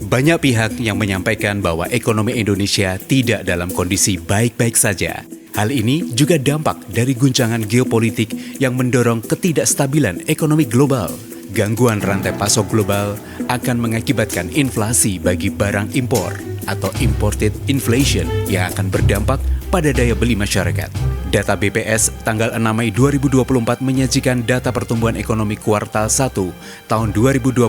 Banyak pihak yang menyampaikan bahwa ekonomi Indonesia tidak dalam kondisi baik-baik saja. Hal ini juga dampak dari guncangan geopolitik yang mendorong ketidakstabilan ekonomi global. Gangguan rantai pasok global akan mengakibatkan inflasi bagi barang impor atau imported inflation yang akan berdampak pada daya beli masyarakat. Data BPS tanggal 6 Mei 2024 menyajikan data pertumbuhan ekonomi kuartal 1 tahun 2024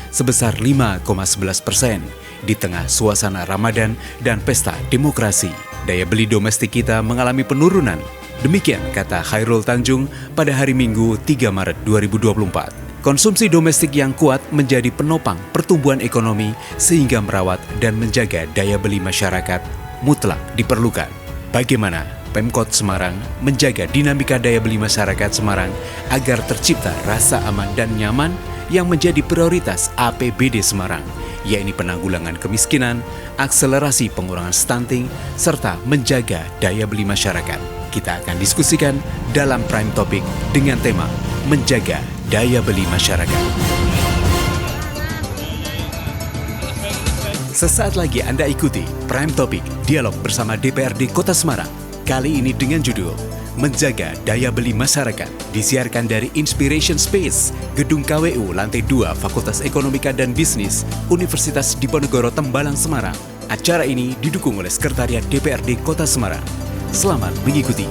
sebesar 5,11% di tengah suasana Ramadan dan pesta demokrasi. Daya beli domestik kita mengalami penurunan. Demikian kata Khairul Tanjung pada hari Minggu 3 Maret 2024. Konsumsi domestik yang kuat menjadi penopang pertumbuhan ekonomi sehingga merawat dan menjaga daya beli masyarakat mutlak diperlukan. Bagaimana Pemkot Semarang menjaga dinamika daya beli masyarakat Semarang agar tercipta rasa aman dan nyaman yang menjadi prioritas APBD Semarang, yaitu penanggulangan kemiskinan, akselerasi pengurangan stunting, serta menjaga daya beli masyarakat. Kita akan diskusikan dalam Prime Topic dengan tema menjaga daya beli masyarakat. Sesaat lagi Anda ikuti Prime Topic, dialog bersama DPRD Kota Semarang. Kali ini dengan judul Menjaga Daya Beli Masyarakat, disiarkan dari Inspiration Space, Gedung KWU Lantai 2 Fakultas Ekonomika dan Bisnis, Universitas Diponegoro Tembalang, Semarang. Acara ini didukung oleh Sekretariat DPRD Kota Semarang. Selamat mengikuti.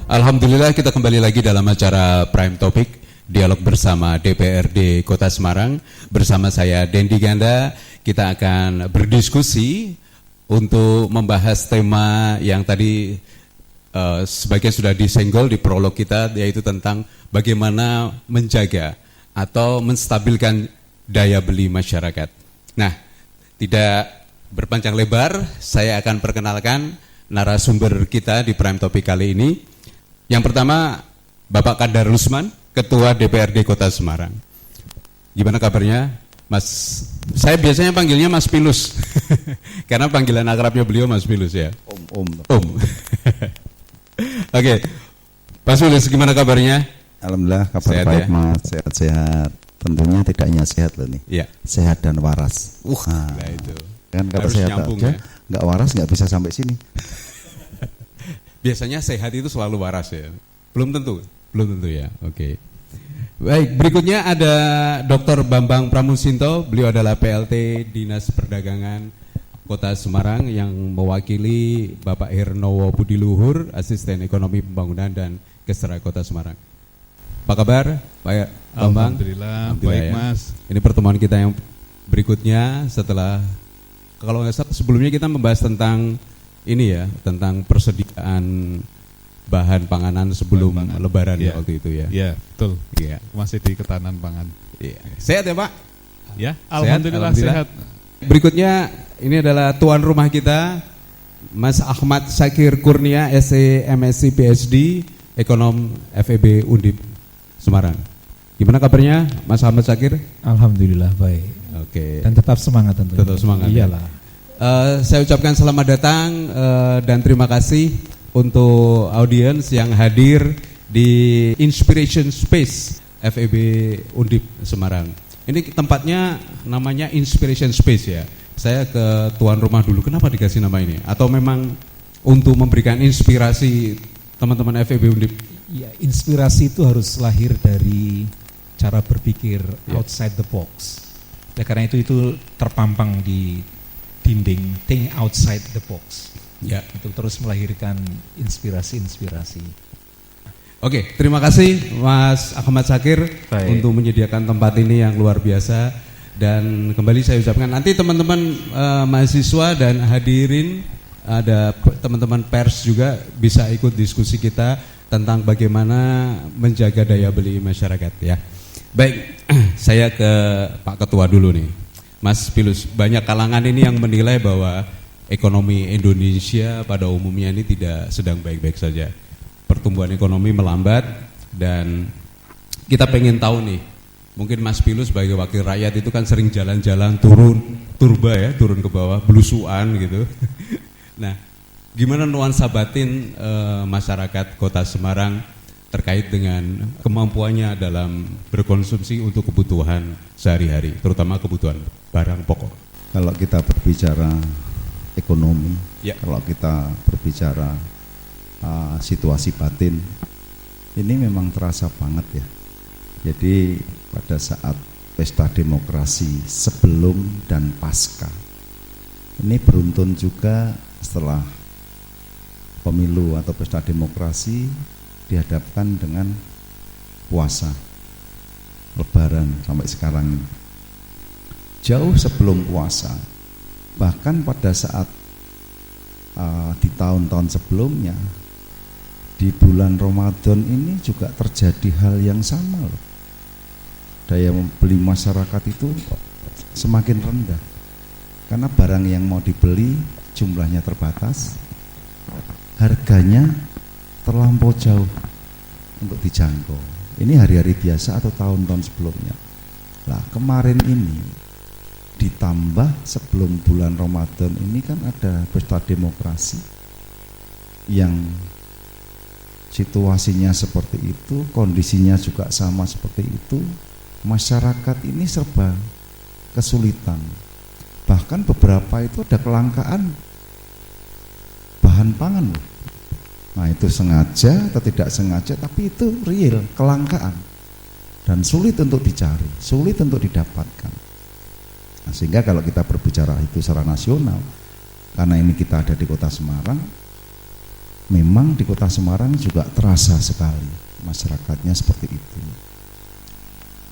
Alhamdulillah kita kembali lagi dalam acara Prime Topic, dialog bersama DPRD Kota Semarang. Bersama saya Dendi Ganda, kita akan berdiskusi untuk membahas tema yang tadi sebagian sudah disenggol di prolog kita, yaitu tentang bagaimana menjaga atau menstabilkan daya beli masyarakat. Nah, tidak berpanjang lebar, saya akan perkenalkan narasumber kita di Prime Topic kali ini. Yang pertama, Bapak Kadar Rusman, Ketua DPRD Kota Semarang. Gimana kabarnya, Mas? Saya biasanya panggilnya Mas Pilus, karena panggilan akrabnya beliau Mas Pilus ya. Om. Oke, Mas Pilus, gimana kabarnya? Alhamdulillah, kabar sehat baik ya? Mas, sehat-sehat. Tentunya tidak hanya sehat loh nih, ya. Sehat dan waras. Nah itu. Kan kalau harus sehat nyambung, aja, ya? nggak waras nggak bisa sampai sini. Biasanya sehat itu selalu waras ya? Belum tentu ya. Oke. Baik, berikutnya ada Dr. Bambang Pramusinto, beliau adalah PLT Dinas Perdagangan Kota Semarang yang mewakili Bapak Hernowo Budiluhur, Asisten Ekonomi Pembangunan dan Kesejahteraan Kota Semarang. Apa kabar, Pak Bambang? Alhamdulillah baik ya. Mas. Ini pertemuan kita yang berikutnya setelah, kalau nggak salah sebelumnya kita membahas tentang ini ya, tentang persediaan bahan panganan sebelum Lebaran ya, waktu itu ya. Iya, betul. Iya. Masih di ketahanan pangan. Iya. Sehat ya, Pak? Ya, alhamdulillah sehat. Berikutnya ini adalah tuan rumah kita, Mas Ahmad Syakir Kurnia, SE MSc PhD, Ekonom FEB Undip Semarang. Gimana kabarnya, Mas Ahmad Syakir? Alhamdulillah baik. Oke. Dan tetap semangat tentunya. Tetap semangat. Iyalah. Saya ucapkan selamat datang dan terima kasih untuk audiens yang hadir di Inspiration Space FEB Undip Semarang. Ini tempatnya namanya Inspiration Space ya. Saya ke tuan rumah dulu, kenapa dikasih nama ini? Atau memang untuk memberikan inspirasi teman-teman FEB Undip? Ya, inspirasi itu harus lahir dari cara berpikir outside the box. Ya, karena itu terpampang di dinding, think outside the box. Ya, untuk terus melahirkan inspirasi-inspirasi. Oke, terima kasih Mas Ahmad Syakir untuk menyediakan tempat ini yang luar biasa. Dan kembali saya ucapkan nanti teman-teman mahasiswa dan hadirin, ada teman-teman pers juga bisa ikut diskusi kita tentang bagaimana menjaga daya beli masyarakat ya. Baik, saya ke Pak Ketua dulu nih. Mas Pilus, banyak kalangan ini yang menilai bahwa ekonomi Indonesia pada umumnya ini tidak sedang baik-baik saja. Pertumbuhan ekonomi melambat dan kita pengen tahu nih, mungkin Mas Pilus sebagai wakil rakyat itu kan sering jalan-jalan turun ke bawah, belusuan gitu. Nah, gimana nuansa batin masyarakat Kota Semarang terkait dengan kemampuannya dalam berkonsumsi untuk kebutuhan sehari-hari, terutama kebutuhan barang pokok. Kalau kita berbicara ekonomi, Ya. kalau kita berbicara situasi batin, ini memang terasa banget ya. Jadi pada saat pesta demokrasi sebelum dan pasca, ini beruntun juga setelah pemilu atau pesta demokrasi dihadapkan dengan puasa, lebaran sampai sekarang ini. Jauh sebelum puasa, bahkan pada saat di tahun-tahun sebelumnya, di bulan Ramadan ini juga terjadi hal yang sama loh. Daya beli masyarakat itu semakin rendah karena barang yang mau dibeli jumlahnya terbatas, harganya terlampau jauh untuk dijangkau. Ini hari-hari biasa atau tahun-tahun sebelumnya. Nah, kemarin ini ditambah sebelum bulan Ramadan ini kan ada pesta demokrasi yang situasinya seperti itu, kondisinya juga sama seperti itu. Masyarakat ini serba kesulitan. Bahkan beberapa itu ada kelangkaan bahan pangan loh. Nah, itu sengaja atau tidak sengaja, tapi itu real, kelangkaan dan sulit untuk dicari, sulit untuk didapatkan. Nah, sehingga kalau kita berbicara itu secara nasional, karena ini kita ada di Kota Semarang, memang di Kota Semarang juga terasa sekali masyarakatnya seperti itu.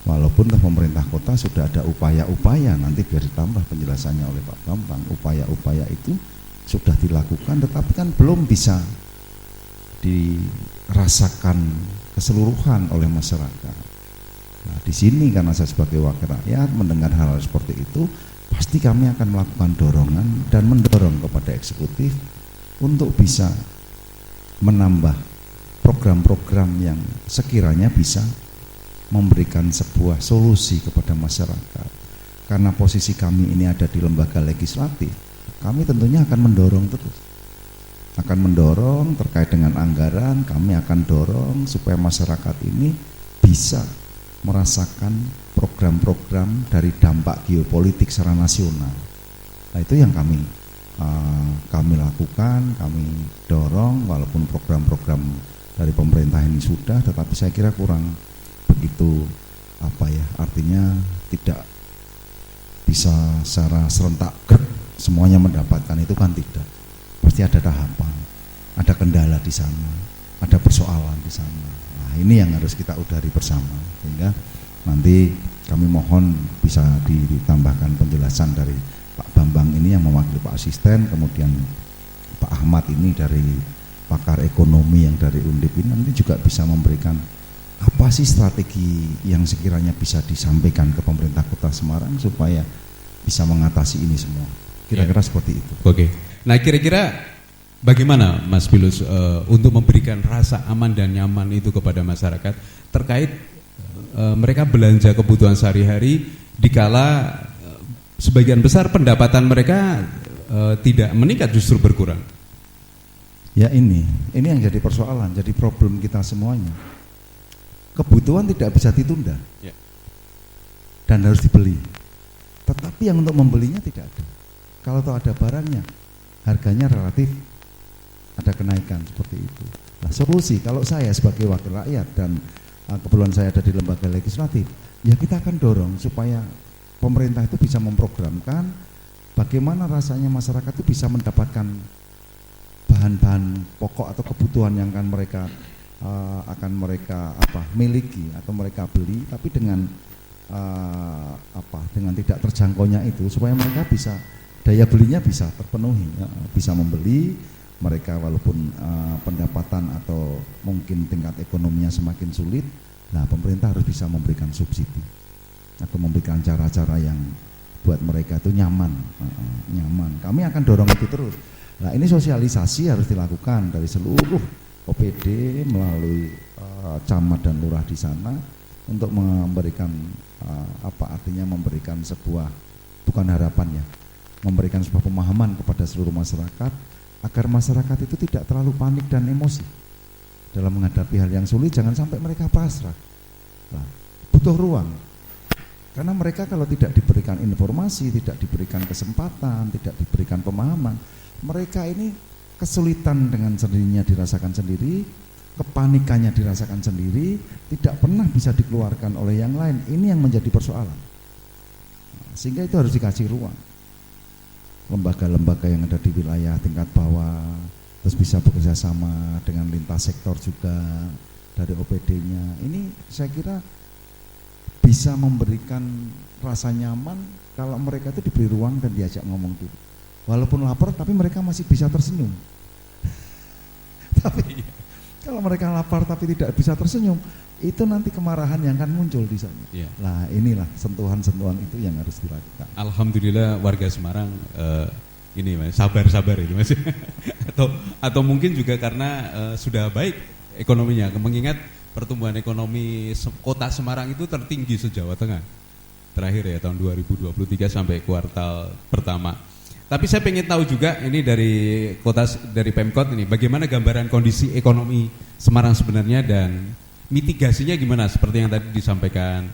Walaupun pemerintah kota sudah ada upaya-upaya, nanti biar ditambah penjelasannya oleh Pak Bambang, upaya-upaya itu sudah dilakukan, tetapi kan belum bisa dirasakan keseluruhan oleh masyarakat. Nah, di sini karena saya sebagai wakil rakyat mendengar hal seperti itu, pasti kami akan melakukan dorongan dan mendorong kepada eksekutif untuk bisa menambah program-program yang sekiranya bisa memberikan sebuah solusi kepada masyarakat. Karena posisi kami ini ada di lembaga legislatif, kami tentunya akan mendorong terus. Akan mendorong terkait dengan anggaran, kami akan dorong supaya masyarakat ini bisa merasakan program-program dari dampak geopolitik secara nasional. Nah, itu yang kami lakukan, kami dorong, walaupun program-program dari pemerintah ini sudah, tetapi saya kira kurang begitu artinya tidak bisa secara serentak semuanya mendapatkan, itu kan tidak. Pasti ada tahapan, ada kendala di sana, ada persoalan di sana. Nah, ini yang harus kita udari bersama, sehingga nanti kami mohon bisa ditambahkan penjelasan dari Pak Bambang ini yang mewakili Pak Asisten, kemudian Pak Ahmad ini dari pakar ekonomi yang dari Undip ini nanti juga bisa memberikan apa sih strategi yang sekiranya bisa disampaikan ke pemerintah Kota Semarang supaya bisa mengatasi ini semua. Kira-kira seperti itu. Oke. Nah, kira-kira bagaimana Mas Pilus untuk memberikan rasa aman dan nyaman itu kepada masyarakat terkait mereka belanja kebutuhan sehari-hari dikala sebagian besar pendapatan mereka tidak meningkat, justru berkurang? Ya, ini yang jadi persoalan, jadi problem kita semuanya. Kebutuhan tidak bisa ditunda, ya, dan harus dibeli. Tetapi yang untuk membelinya tidak ada. Kalau tahu ada barangnya, harganya relatif ada kenaikan seperti itu. Nah, solusi kalau saya sebagai wakil rakyat dan kebetulan saya ada di lembaga legislatif, ya kita akan dorong supaya pemerintah itu bisa memprogramkan bagaimana rasanya masyarakat itu bisa mendapatkan bahan-bahan pokok atau kebutuhan yang akan mereka miliki atau mereka beli, tapi dengan dengan tidak terjangkaunya itu, supaya mereka bisa daya belinya bisa terpenuhi, bisa membeli. Mereka walaupun pendapatan atau mungkin tingkat ekonominya semakin sulit, nah pemerintah harus bisa memberikan subsidi atau memberikan cara-cara yang buat mereka itu nyaman. Kami akan dorong itu terus. Nah, ini sosialisasi harus dilakukan dari seluruh OPD melalui camat dan lurah di sana untuk memberikan artinya memberikan sebuah, bukan harapan ya, memberikan sebuah pemahaman kepada seluruh masyarakat agar masyarakat itu tidak terlalu panik dan emosi. dalam menghadapi hal yang sulit, jangan sampai mereka pasrah. Nah, butuh ruang. Karena mereka kalau tidak diberikan informasi, tidak diberikan kesempatan, tidak diberikan pemahaman, mereka ini kesulitan dengan sendirinya dirasakan sendiri, kepanikannya dirasakan sendiri, tidak pernah bisa dikeluarkan oleh yang lain. Ini yang menjadi persoalan. Nah, sehingga itu harus dikasih ruang. Lembaga-lembaga yang ada di wilayah tingkat bawah, terus bisa bekerja sama dengan lintas sektor juga dari OPD-nya. Ini saya kira bisa memberikan rasa nyaman kalau mereka itu diberi ruang dan diajak ngomong dulu. Walaupun lapar tapi mereka masih bisa tersenyum. Tapi kalau mereka lapar tapi tidak bisa tersenyum, itu nanti kemarahan yang akan muncul di sana. Ya. Nah, inilah sentuhan-sentuhan itu yang harus dilakukan. Alhamdulillah warga Semarang ini Mas, sabar-sabar itu Mas. atau mungkin juga karena sudah baik ekonominya, mengingat pertumbuhan ekonomi kota Semarang itu tertinggi se-Jawa Tengah. Terakhir ya tahun 2023 sampai kuartal pertama. Tapi saya pengen tahu juga ini dari Pemkot ini, bagaimana gambaran kondisi ekonomi Semarang sebenarnya dan mitigasinya gimana, seperti yang tadi disampaikan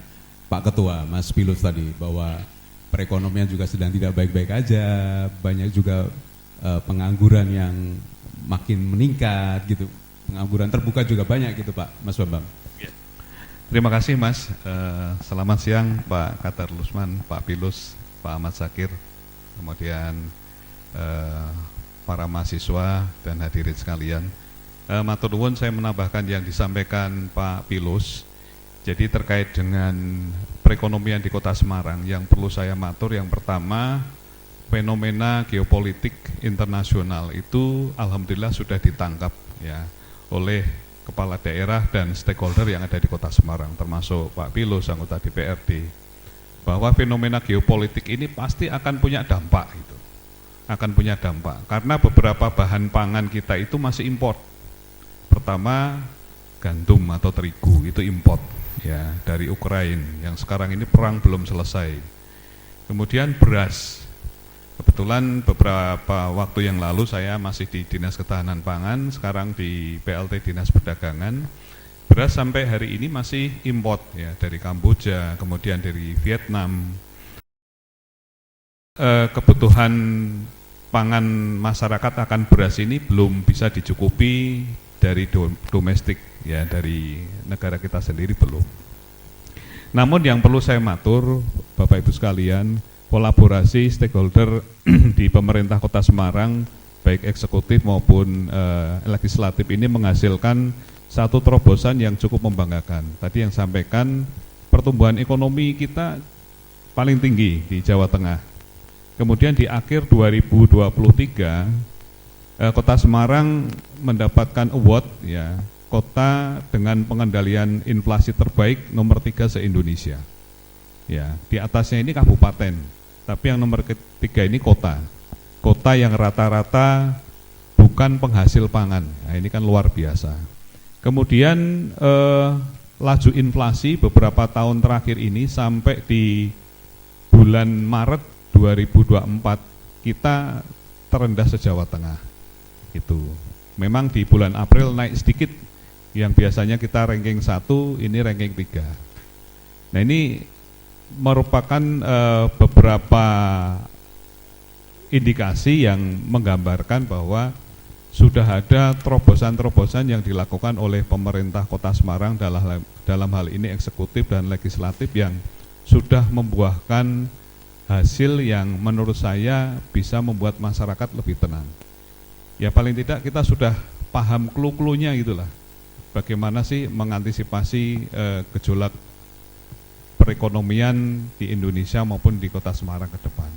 Pak Ketua, Mas Pilus tadi, bahwa perekonomian juga sedang tidak baik-baik aja, banyak juga pengangguran yang makin meningkat gitu, pengangguran terbuka juga banyak gitu Pak, Mas Bambang. Ya. Terima kasih Mas, selamat siang Pak Katar Lusman, Pak Pilus, Pak Ahmad Zakir, kemudian para mahasiswa dan hadirin sekalian. Matur nuwun, saya menambahkan yang disampaikan Pak Pilus. Jadi terkait dengan perekonomian di Kota Semarang, yang perlu saya matur yang pertama, fenomena geopolitik internasional itu alhamdulillah sudah ditangkap ya oleh kepala daerah dan stakeholder yang ada di Kota Semarang, termasuk Pak Pilus, anggota DPRD, bahwa fenomena geopolitik ini pasti akan punya dampak itu. Akan punya dampak karena beberapa bahan pangan kita itu masih import. Pertama, gandum atau terigu itu import ya dari Ukraina yang sekarang ini perang belum selesai. Kemudian beras. Kebetulan beberapa waktu yang lalu saya masih di Dinas Ketahanan Pangan, sekarang di PLT Dinas Perdagangan. Beras sampai hari ini masih import ya dari Kamboja, kemudian dari Vietnam. Kebutuhan pangan masyarakat akan beras ini belum bisa dicukupi dari domestik ya, dari negara kita sendiri belum. Namun yang perlu saya matur Bapak Ibu sekalian, kolaborasi stakeholder di pemerintah Kota Semarang baik eksekutif maupun legislatif ini menghasilkan satu terobosan yang cukup membanggakan. Tadi yang sampaikan, pertumbuhan ekonomi kita paling tinggi di Jawa Tengah. Kemudian di akhir 2023 Kota Semarang mendapatkan award ya, kota dengan pengendalian inflasi terbaik nomor 3 se-Indonesia. Ya, di atasnya ini kabupaten, tapi yang nomor ketiga ini kota. Kota yang rata-rata bukan penghasil pangan. Nah, ini kan luar biasa. Kemudian laju inflasi beberapa tahun terakhir ini sampai di bulan Maret 2024 kita terendah se-Jawa Tengah. Itu memang di bulan April naik sedikit, yang biasanya kita ranking 1 ini ranking 3. Nah, ini merupakan beberapa indikasi yang menggambarkan bahwa sudah ada terobosan-terobosan yang dilakukan oleh pemerintah Kota Semarang dalam hal ini eksekutif dan legislatif yang sudah membuahkan hasil yang menurut saya bisa membuat masyarakat lebih tenang. Ya paling tidak kita sudah paham clue-cluenya gitulah. Bagaimana sih mengantisipasi gejolak perekonomian di Indonesia maupun di Kota Semarang ke depan.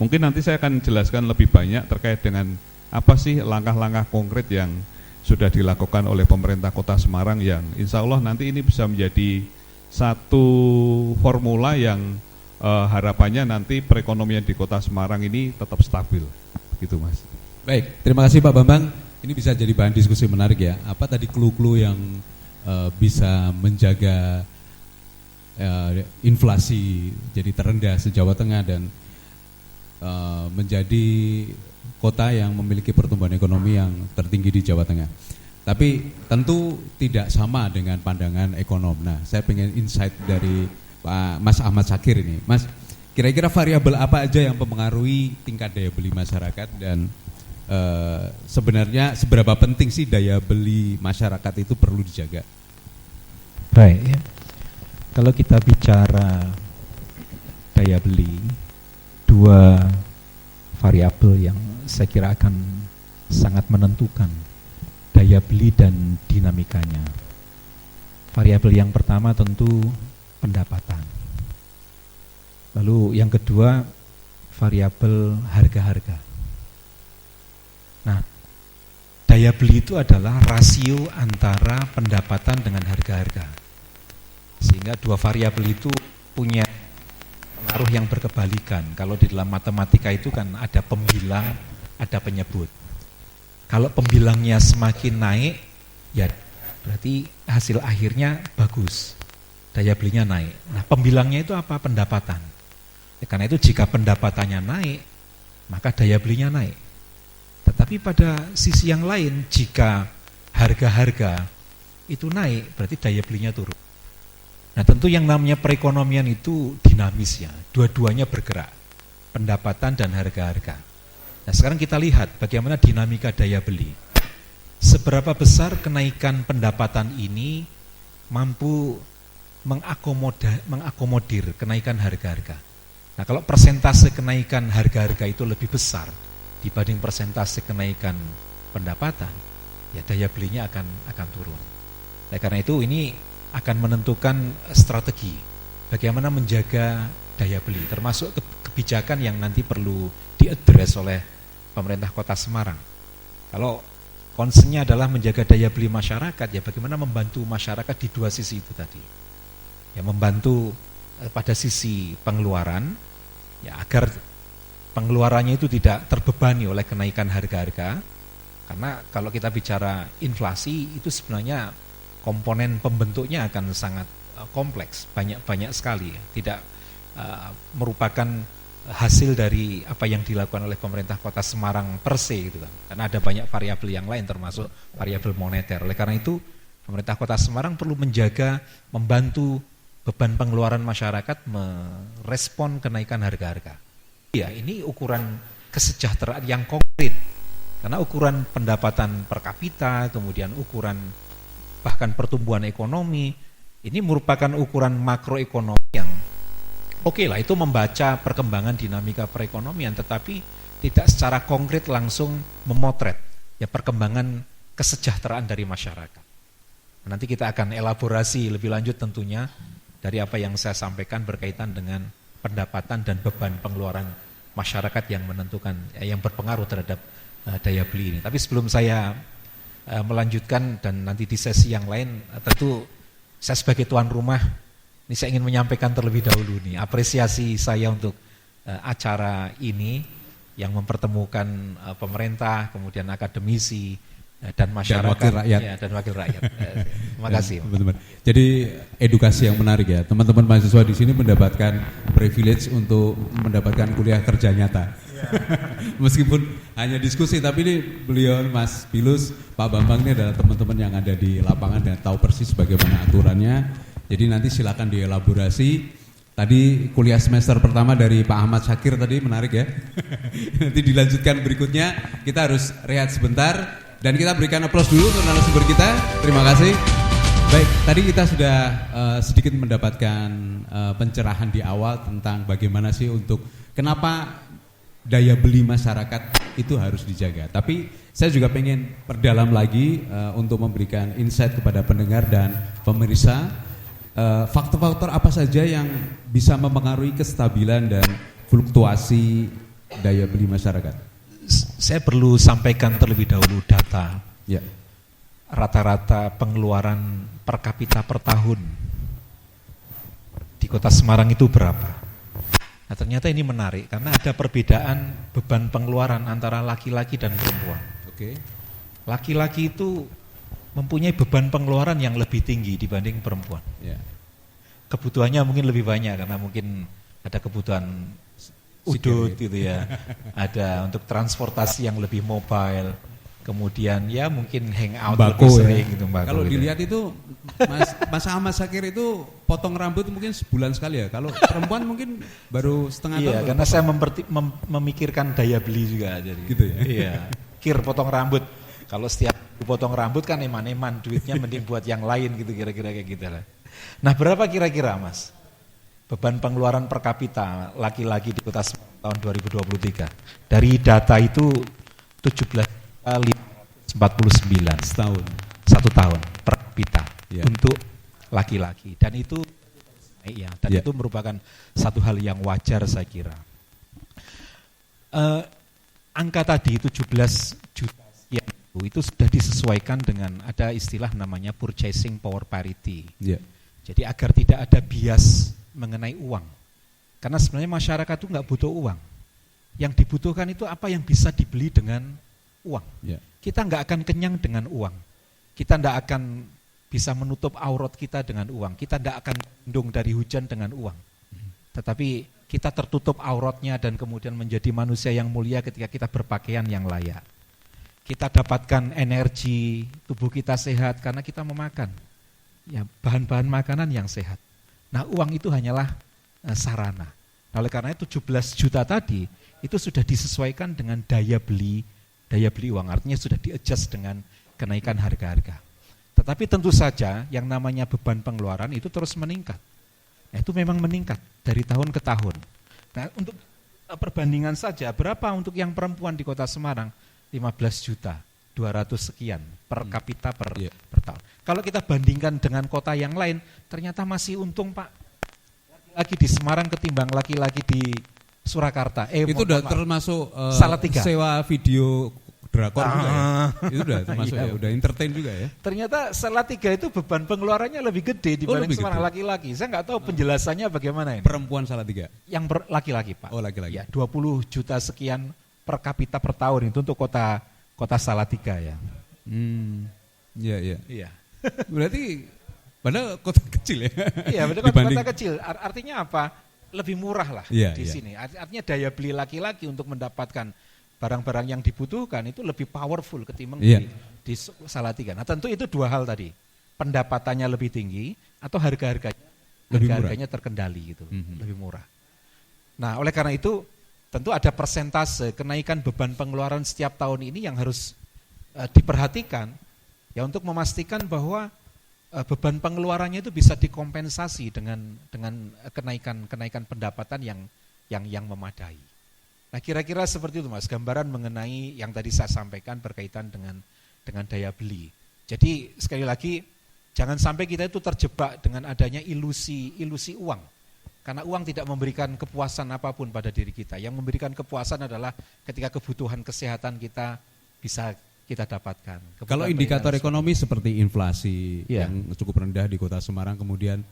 Mungkin nanti saya akan jelaskan lebih banyak terkait dengan apa sih langkah-langkah konkret yang sudah dilakukan oleh pemerintah Kota Semarang yang insya Allah nanti ini bisa menjadi satu formula yang harapannya nanti perekonomian di Kota Semarang ini tetap stabil. Begitu Mas. Baik, terima kasih Pak Bambang. Ini bisa jadi bahan diskusi menarik ya. Apa tadi clue-clue yang bisa menjaga inflasi jadi terendah se-Jawa Tengah dan menjadi kota yang memiliki pertumbuhan ekonomi yang tertinggi di Jawa Tengah. Tapi tentu tidak sama dengan pandangan ekonom. Nah, saya pengen insight dari Pak Mas Ahmad Syakir ini. Mas, kira-kira variabel apa aja yang mempengaruhi tingkat daya beli masyarakat dan sebenarnya seberapa penting sih daya beli masyarakat itu perlu dijaga? Baik, ya. Kalau kita bicara daya beli, dua variabel yang saya kira akan sangat menentukan daya beli dan dinamikanya. Variabel yang pertama tentu pendapatan. Lalu yang kedua variabel harga-harga. Nah, daya beli itu adalah rasio antara pendapatan dengan harga-harga. Sehingga dua variabel itu punya pengaruh yang berkebalikan. Kalau di dalam matematika itu kan ada pembilang, ada penyebut. Kalau pembilangnya semakin naik, ya berarti hasil akhirnya bagus. Daya belinya naik. Nah, pembilangnya itu apa? Pendapatan. Ya, karena itu jika pendapatannya naik, maka daya belinya naik. Tetapi pada sisi yang lain, jika harga-harga itu naik, berarti daya belinya turun. Nah, tentu yang namanya perekonomian itu dinamis ya, dua-duanya bergerak, pendapatan dan harga-harga. Nah, sekarang kita lihat bagaimana dinamika daya beli. Seberapa besar kenaikan pendapatan ini mampu mengakomodir kenaikan harga-harga. Nah, kalau persentase kenaikan harga-harga itu lebih besar dibanding persentase kenaikan pendapatan, ya daya belinya akan turun. Nah, karena itu ini akan menentukan strategi bagaimana menjaga daya beli, termasuk kebijakan yang nanti perlu diadres oleh pemerintah Kota Semarang. Kalau concernnya adalah menjaga daya beli masyarakat, ya bagaimana membantu masyarakat di dua sisi itu tadi. Ya, membantu pada sisi pengeluaran, ya agar pengeluarannya itu tidak terbebani oleh kenaikan harga-harga. Karena kalau kita bicara inflasi itu sebenarnya komponen pembentuknya akan sangat kompleks, banyak sekali, ya. Tidak merupakan hasil dari apa yang dilakukan oleh pemerintah Kota Semarang per se gitu kan. Karena ada banyak variabel yang lain termasuk variabel moneter. Oleh karena itu pemerintah Kota Semarang perlu menjaga, membantu beban pengeluaran masyarakat merespon kenaikan harga-harga. Ya, ini ukuran kesejahteraan yang konkret. Karena ukuran pendapatan per kapita, kemudian ukuran bahkan pertumbuhan ekonomi, ini merupakan ukuran makroekonomi yang oke lah, itu membaca perkembangan dinamika perekonomian, tetapi tidak secara konkret langsung memotret ya perkembangan kesejahteraan dari masyarakat. Nanti kita akan elaborasi lebih lanjut tentunya dari apa yang saya sampaikan berkaitan dengan pendapatan dan beban pengeluaran masyarakat yang menentukan, yang berpengaruh terhadap daya beli ini. Tapi sebelum saya melanjutkan dan nanti di sesi yang lain, tentu saya sebagai tuan rumah ini saya ingin menyampaikan terlebih dahulu nih apresiasi saya untuk acara ini yang mempertemukan pemerintah, kemudian akademisi dan masyarakat dan wakil rakyat. Terima kasih. Teman-teman. Jadi edukasi yang menarik ya. Teman-teman mahasiswa di sini mendapatkan privilege untuk mendapatkan kuliah kerja nyata. Meskipun hanya diskusi, tapi ini beliau Mas Pilus, Pak Bambang ini adalah teman-teman yang ada di lapangan dan tahu persis bagaimana aturannya. Jadi nanti silakan dielaborasi. Tadi kuliah semester pertama dari Pak Ahmad Syakir tadi menarik ya. Nanti dilanjutkan berikutnya. Kita harus rehat sebentar dan kita berikan aplaus dulu untuk narasumber kita. Terima kasih. Baik, tadi kita sudah sedikit mendapatkan pencerahan di awal tentang bagaimana sih untuk kenapa daya beli masyarakat itu harus dijaga. Tapi saya juga pengen perdalam lagi untuk memberikan insight kepada pendengar dan pemirsa. Faktor-faktor apa saja yang bisa mempengaruhi kestabilan dan fluktuasi daya beli masyarakat? Saya perlu sampaikan terlebih dahulu data. Ya. Rata-rata pengeluaran per kapita per tahun di Kota Semarang itu berapa? Nah, ternyata ini menarik karena ada perbedaan beban pengeluaran antara laki-laki dan perempuan. Oke. Laki-laki itu mempunyai beban pengeluaran yang lebih tinggi dibanding perempuan. Ya. Kebutuhannya mungkin lebih banyak karena mungkin ada kebutuhan udut gitu ya. Ada untuk transportasi yang lebih mobile. kemudian ya mungkin hangout Mbako lebih ya. sering gitu mbako. Kalau gitu. dilihat itu Mas Ahmad Syakir itu potong rambut mungkin sebulan sekali ya. Kalau perempuan mungkin baru setengah tahun. Iya, karena saya memikirkan daya beli juga jadi. Gitu ya. Iya. Kir potong rambut. Kalau setiap potong rambut kan eman-eman, duitnya mending buat yang lain gitu kira-kira kayak gitu lah. Nah, berapa kira-kira Mas beban pengeluaran per kapita laki-laki di Kota Semarang tahun 2023? Dari data itu 17.549 Setahun. satu tahun per kapita Ya. untuk laki-laki, dan itu naik ya, dan Ya. itu merupakan satu hal yang wajar saya kira. Angka tadi 17 juta sekian itu sudah disesuaikan dengan ada istilah namanya purchasing power parity. Ya. Jadi agar tidak ada bias mengenai uang, karena sebenarnya masyarakat itu nggak butuh uang. Yang dibutuhkan itu apa yang bisa dibeli dengan uang. Ya. Kita nggak akan kenyang dengan uang. Kita nggak akan bisa menutup aurat kita dengan uang. Kita nggak akan lindung dari hujan dengan uang. Tetapi kita tertutup auratnya dan kemudian menjadi manusia yang mulia ketika kita berpakaian yang layak. Kita dapatkan energi, tubuh kita sehat karena kita memakan ya bahan-bahan makanan yang sehat. Nah, uang itu hanyalah sarana. Nah, oleh karena itu 17 juta tadi itu sudah disesuaikan dengan daya beli uang, artinya sudah di-adjust dengan kenaikan harga-harga. Tetapi tentu saja yang namanya beban pengeluaran itu terus meningkat. Nah, itu memang meningkat dari tahun ke tahun. Nah, untuk perbandingan saja, berapa untuk yang perempuan di Kota Semarang? 15 juta, 200 sekian per kapita per tahun. Kalau kita bandingkan dengan kota yang lain, ternyata masih untung Pak. Laki-laki di Semarang ketimbang laki-laki di Surakarta. Itu udah termasuk Salatiga. sewa video drakor juga ya? Itu udah termasuk Iya. ya, udah entertain juga ya. Ternyata Salatiga itu beban pengeluarannya lebih gede dibanding lebih Semarang gede. laki-laki. Saya nggak tahu penjelasannya bagaimana ini. Perempuan Salatiga. Yang laki-laki Pak. Oh, laki-laki. Ya, 20 juta sekian per kapita per tahun itu untuk kota Salatiga ya. Iya, iya. Iya. Berarti padahal kota kecil ya. Iya, betul, Dibanding- kota kecil. Artinya apa? Lebih murah lah Iya, di iya. sini. Artinya daya beli laki-laki untuk mendapatkan barang-barang yang dibutuhkan itu lebih powerful ketimbang Iya. di Salatiga. Nah, tentu itu dua hal tadi. Pendapatannya lebih tinggi atau harga-harganya Lebih murah. harga-harganya terkendali gitu, Mhm. lebih murah. Nah, oleh karena itu tentu ada persentase kenaikan beban pengeluaran setiap tahun ini yang harus diperhatikan ya untuk memastikan bahwa beban pengeluarannya itu bisa dikompensasi dengan kenaikan pendapatan yang memadai. Nah, kira-kira seperti itu Mas, gambaran mengenai yang tadi saya sampaikan berkaitan dengan daya beli. Jadi sekali lagi jangan sampai kita itu terjebak dengan adanya ilusi uang. Karena uang tidak memberikan kepuasan apapun pada diri kita. Yang memberikan kepuasan adalah ketika kebutuhan kesehatan kita bisa kita dapatkan. Kalau indikator ekonomi seperti inflasi Iya. yang cukup rendah di Kota Semarang, kemudian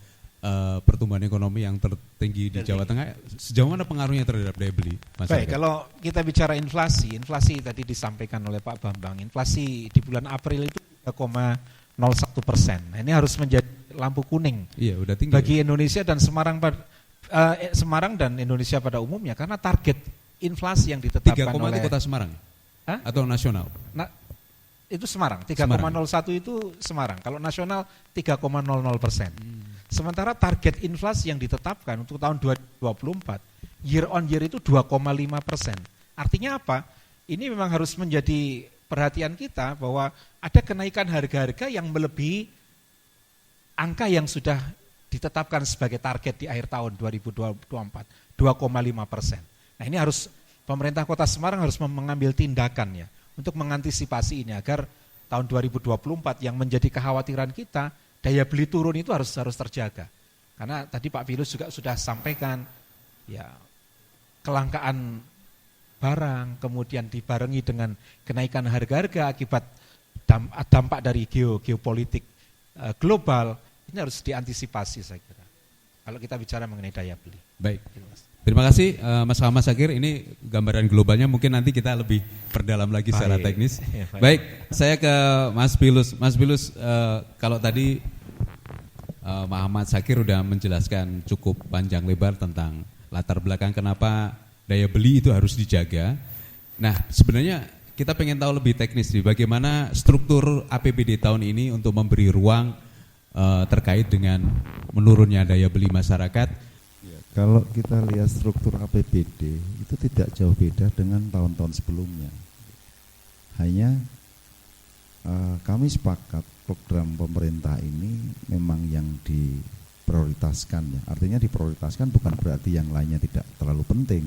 pertumbuhan ekonomi yang tertinggi di Jawa Tengah, sejauh mana pengaruhnya terhadap daya beli masyarakat? Baik, kalau kita bicara inflasi tadi disampaikan oleh Pak Bambang, inflasi di bulan April itu 3,01%. Nah, ini harus menjadi lampu kuning Iya, udah tinggi. bagi Indonesia dan Semarang dan Indonesia pada umumnya, karena target inflasi yang 3, ditetapkan oleh itu Kota Semarang Hah? atau nasional? Itu Semarang, 3,01 itu Semarang. Kalau nasional 3,00%. Sementara target inflasi yang ditetapkan untuk tahun 2024 year on year itu 2,5%. Artinya apa? Ini memang harus menjadi perhatian kita bahwa ada kenaikan harga-harga yang melebihi angka yang sudah ditetapkan sebagai target di akhir tahun 2024, 2,5%. Nah, ini harus pemerintah Kota Semarang harus mengambil tindakan ya untuk mengantisipasi ini agar tahun 2024 yang menjadi kekhawatiran kita, daya beli turun itu harus terjaga. Karena tadi Pak Filus juga sudah sampaikan ya kelangkaan barang kemudian dibarengi dengan kenaikan harga-harga akibat dampak dari geopolitik global, ini harus diantisipasi saya kira. Kalau kita bicara mengenai daya beli. Baik. Terima kasih Mas Ahmad Syakir, ini gambaran globalnya mungkin nanti kita lebih perdalam lagi secara Baik. teknis. Ya, baik. Baik, saya ke Mas Pilus. Mas Pilus, kalau tadi Ahmad Syakir udah menjelaskan cukup panjang lebar tentang latar belakang kenapa daya beli itu harus dijaga. Nah, sebenarnya kita pengen tahu lebih teknis nih, bagaimana struktur APBD tahun ini untuk memberi ruang terkait dengan menurunnya daya beli masyarakat. Kalau kita lihat struktur APBD itu tidak jauh beda dengan tahun-tahun sebelumnya. Hanya kami sepakat program pemerintah ini memang yang diprioritaskan ya. Artinya diprioritaskan bukan berarti yang lainnya tidak terlalu penting.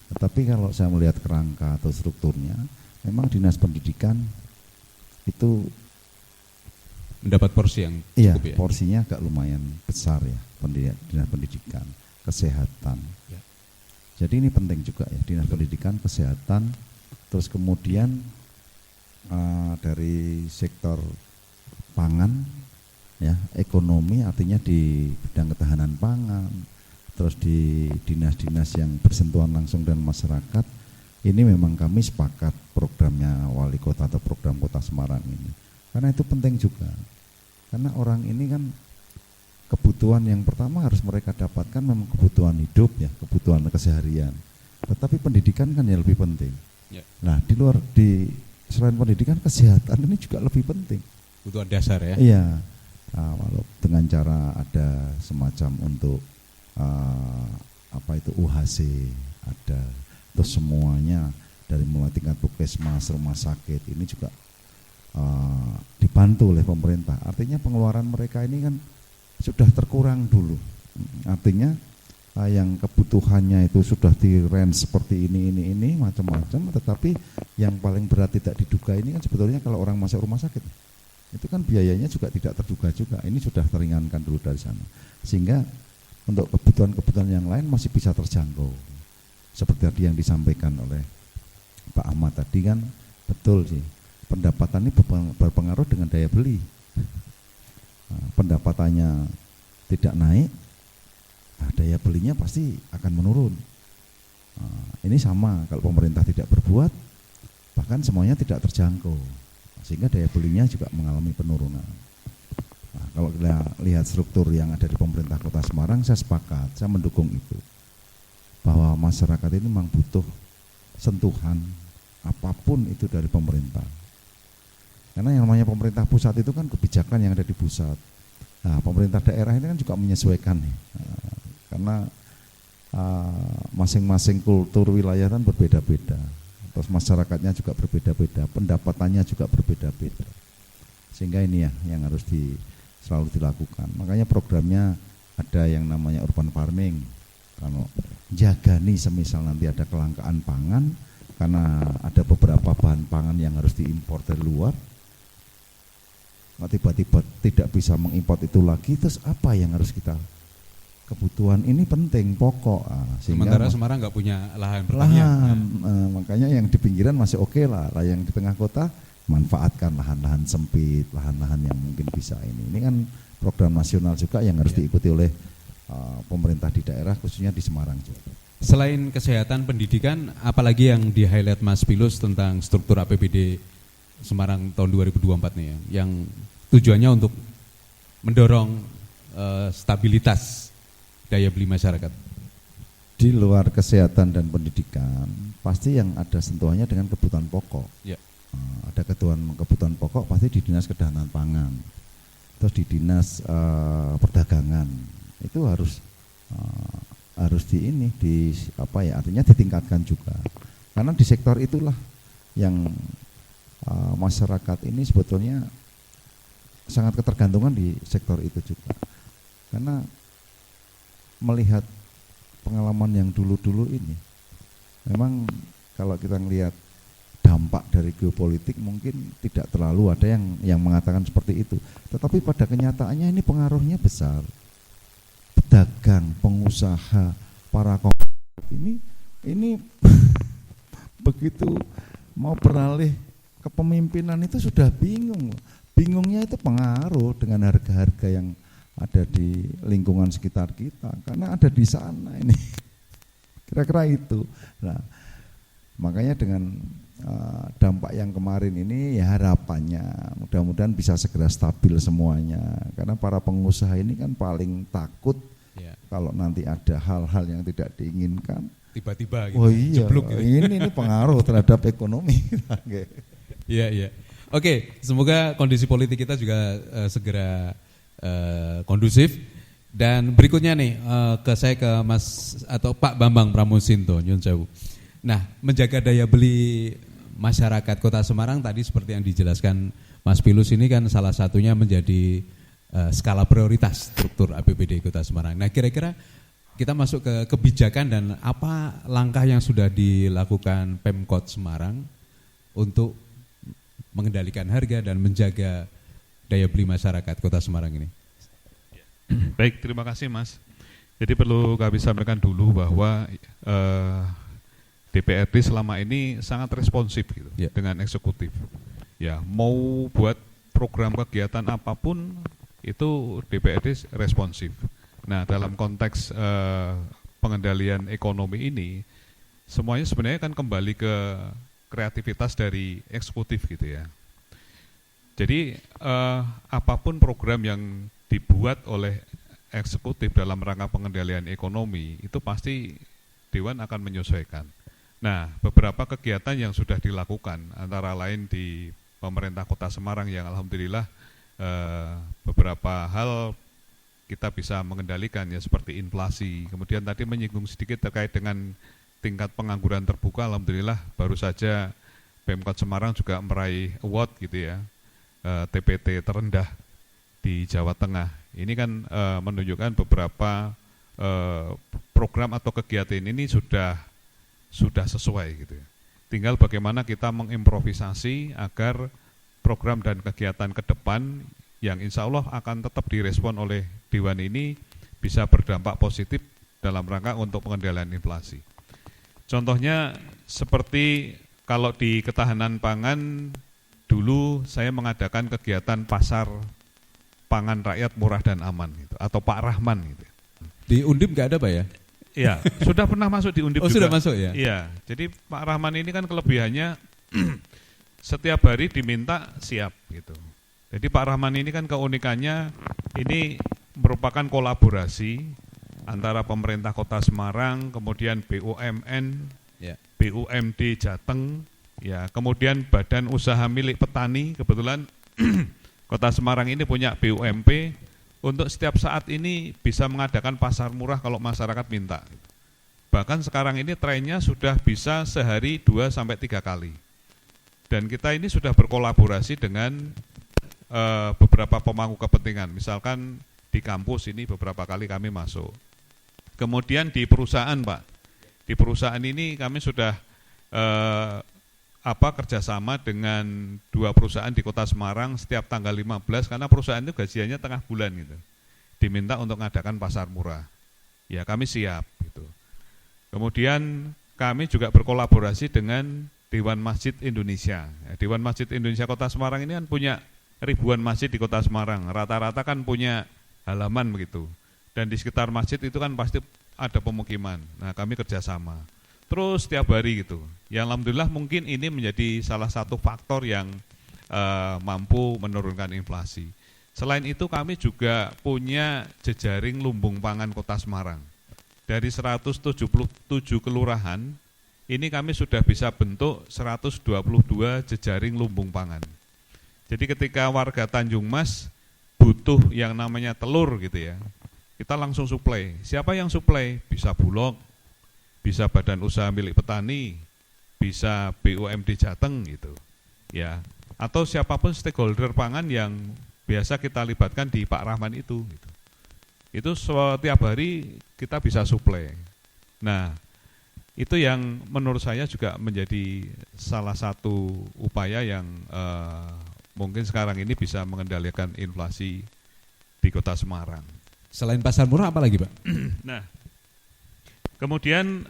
Tetapi kalau saya melihat kerangka atau strukturnya, memang dinas pendidikan itu Mendapat porsi yang iya, cukup ya. porsinya agak lumayan besar ya, dinas pendidikan, kesehatan. Ya. Jadi ini penting juga ya, dinas pendidikan, kesehatan, terus kemudian dari sektor pangan, ya, ekonomi, artinya di bidang ketahanan pangan, terus di dinas-dinas yang bersentuhan langsung dengan masyarakat. Ini memang kami sepakat programnya wali kota atau program kota Semarang ini, karena itu penting juga. Karena orang ini kan kebutuhan yang pertama harus mereka dapatkan memang kebutuhan hidup ya, kebutuhan keseharian. Tetapi pendidikan kan yang lebih penting. Ya. Nah selain pendidikan, kesehatan ini juga lebih penting. Kebutuhan dasar ya. Iya, walau dengan cara ada semacam untuk UHC ada, terus semuanya dari mulai tingkat puskesmas, rumah sakit ini juga dibantu oleh pemerintah. Artinya pengeluaran mereka ini kan sudah terkurang dulu. Artinya yang kebutuhannya itu sudah di range seperti ini macam-macam, tetapi yang paling berat tidak diduga ini kan sebetulnya kalau orang masuk rumah sakit itu kan biayanya juga tidak terduga juga. Ini sudah teringankan dulu dari sana, sehingga untuk kebutuhan-kebutuhan yang lain masih bisa terjangkau. Seperti tadi yang disampaikan oleh Pak Ahmad tadi kan betul sih, pendapatan ini berpengaruh dengan daya beli. Pendapatannya tidak naik, daya belinya pasti akan menurun. Ini sama kalau pemerintah tidak berbuat, bahkan semuanya tidak terjangkau, sehingga daya belinya juga mengalami penurunan. Kalau kita lihat struktur yang ada di pemerintah Kota Semarang, saya sepakat, saya mendukung itu, bahwa masyarakat ini memang butuh sentuhan apapun itu dari pemerintah. Karena yang namanya pemerintah pusat itu kan kebijakan yang ada di pusat. Nah, pemerintah daerah ini kan juga menyesuaikan nih. Karena masing-masing kultur wilayah kan berbeda-beda. Terus masyarakatnya juga berbeda-beda, pendapatannya juga berbeda-beda. Sehingga ini ya yang harus selalu dilakukan. Makanya programnya ada yang namanya urban farming. Kalau jaga nih semisal nanti ada kelangkaan pangan, karena ada beberapa bahan pangan yang harus diimpor dari luar, tiba-tiba tidak bisa mengimpor itu lagi, terus apa yang harus kita kebutuhan ini penting pokok. Sementara Semarang nggak punya lahan pertanian. Makanya yang di pinggiran masih oke lah, yang di tengah kota manfaatkan lahan-lahan sempit, lahan-lahan yang mungkin bisa ini. Ini kan program nasional juga yang harus diikuti oleh pemerintah di daerah, khususnya di Semarang juga. Selain kesehatan, pendidikan, apalagi yang di-highlight Mas Pilus tentang struktur APBD Semarang tahun 2024 nih ya, yang tujuannya untuk mendorong stabilitas daya beli masyarakat? Di luar kesehatan dan pendidikan, pasti yang ada sentuhannya dengan kebutuhan pokok. Ya. Ada kebutuhan pokok pasti di dinas ketahanan pangan, terus di dinas perdagangan itu harus artinya ditingkatkan juga, karena di sektor itulah yang masyarakat ini sebetulnya sangat ketergantungan di sektor itu juga. Karena melihat pengalaman yang dulu-dulu ini, memang kalau kita melihat dampak dari geopolitik mungkin tidak terlalu ada yang mengatakan seperti itu, tetapi pada kenyataannya ini pengaruhnya besar. Pedagang, pengusaha, para ini begitu mau beralih kepemimpinan itu sudah bingung. Bingungnya itu pengaruh dengan harga-harga yang ada di lingkungan sekitar kita, karena ada di sana ini. Kira-kira itu. Nah, makanya dengan dampak yang kemarin ini ya harapannya mudah-mudahan bisa segera stabil semuanya, karena para pengusaha ini kan paling takut kalau nanti ada hal-hal yang tidak diinginkan, tiba-tiba gitu. Oh iya, jeblok gitu. ini pengaruh terhadap ekonomi. Iya, iya. Oke, semoga kondisi politik kita juga segera kondusif. Dan berikutnya nih, saya ke Mas atau Pak Bambang Pramusinto, nyun sewu. Nah, menjaga daya beli masyarakat Kota Semarang tadi seperti yang dijelaskan Mas Pilus ini kan salah satunya menjadi skala prioritas struktur APBD Kota Semarang. Nah, kira-kira kita masuk ke kebijakan dan apa langkah yang sudah dilakukan Pemkot Semarang untuk mengendalikan harga dan menjaga daya beli masyarakat Kota Semarang ini. Baik, terima kasih Mas. Jadi perlu kami sampaikan dulu bahwa DPRD selama ini sangat responsif gitu dengan eksekutif. Ya, mau buat program kegiatan apapun itu DPRD responsif. Nah, dalam konteks pengendalian ekonomi ini, semuanya sebenarnya kan kembali ke kreativitas dari eksekutif gitu ya. Jadi apapun program yang dibuat oleh eksekutif dalam rangka pengendalian ekonomi itu pasti Dewan akan menyesuaikan. Nah, beberapa kegiatan yang sudah dilakukan antara lain di pemerintah Kota Semarang yang alhamdulillah beberapa hal kita bisa mengendalikan ya seperti inflasi. Kemudian tadi menyinggung sedikit terkait dengan tingkat pengangguran terbuka, alhamdulillah baru saja Pemkot Semarang juga meraih award gitu ya, TPT terendah di Jawa Tengah. Ini kan menunjukkan beberapa program atau kegiatan ini sudah sesuai gitu ya. Tinggal bagaimana kita mengimprovisasi agar program dan kegiatan ke depan yang insya Allah akan tetap direspon oleh Dewan ini bisa berdampak positif dalam rangka untuk pengendalian inflasi. Contohnya seperti kalau di ketahanan pangan dulu saya mengadakan kegiatan pasar pangan rakyat murah dan aman gitu, atau Pak Rahman gitu. Di Undip nggak ada Pak ya? Iya, sudah pernah masuk di Undip juga. Sudah masuk ya? Iya, jadi Pak Rahman ini kan kelebihannya setiap hari diminta siap gitu. Jadi Pak Rahman ini kan keunikannya ini merupakan kolaborasi antara pemerintah Kota Semarang, kemudian BUMN, BUMD Jateng, ya, kemudian Badan Usaha Milik Petani. Kebetulan Kota Semarang ini punya BUMP untuk setiap saat ini bisa mengadakan pasar murah kalau masyarakat minta. Bahkan sekarang ini trennya sudah bisa sehari 2-3 kali. Dan kita ini sudah berkolaborasi dengan beberapa pemangku kepentingan. Misalkan di kampus ini beberapa kali kami masuk. Kemudian di perusahaan Pak, di perusahaan ini kami sudah kerjasama dengan 2 perusahaan di Kota Semarang setiap tanggal 15 karena perusahaan itu gajiannya tengah bulan gitu. Diminta untuk mengadakan pasar murah. Ya kami siap gitu. Kemudian kami juga berkolaborasi dengan Dewan Masjid Indonesia. Ya, Dewan Masjid Indonesia Kota Semarang ini kan punya ribuan masjid di Kota Semarang. Rata-rata kan punya halaman begitu. Dan di sekitar masjid itu kan pasti ada pemukiman. Nah, kami kerjasama. Terus setiap hari gitu. Yang alhamdulillah mungkin ini menjadi salah satu faktor yang mampu menurunkan inflasi. Selain itu kami juga punya jejaring lumbung pangan Kota Semarang. Dari 177 kelurahan, ini kami sudah bisa bentuk 122 jejaring lumbung pangan. Jadi ketika warga Tanjung Mas butuh yang namanya telur gitu ya, kita langsung suplai. Siapa yang suplai? Bisa Bulog, bisa Badan Usaha Milik Petani, bisa BUMD Jateng gitu. Ya, atau siapapun stakeholder pangan yang biasa kita libatkan di Pak Rahman itu gitu. Itu setiap hari kita bisa suplai. Nah, itu yang menurut saya juga menjadi salah satu upaya yang mungkin sekarang ini bisa mengendalikan inflasi di Kota Semarang. Selain pasar murah apa lagi Pak? Nah, kemudian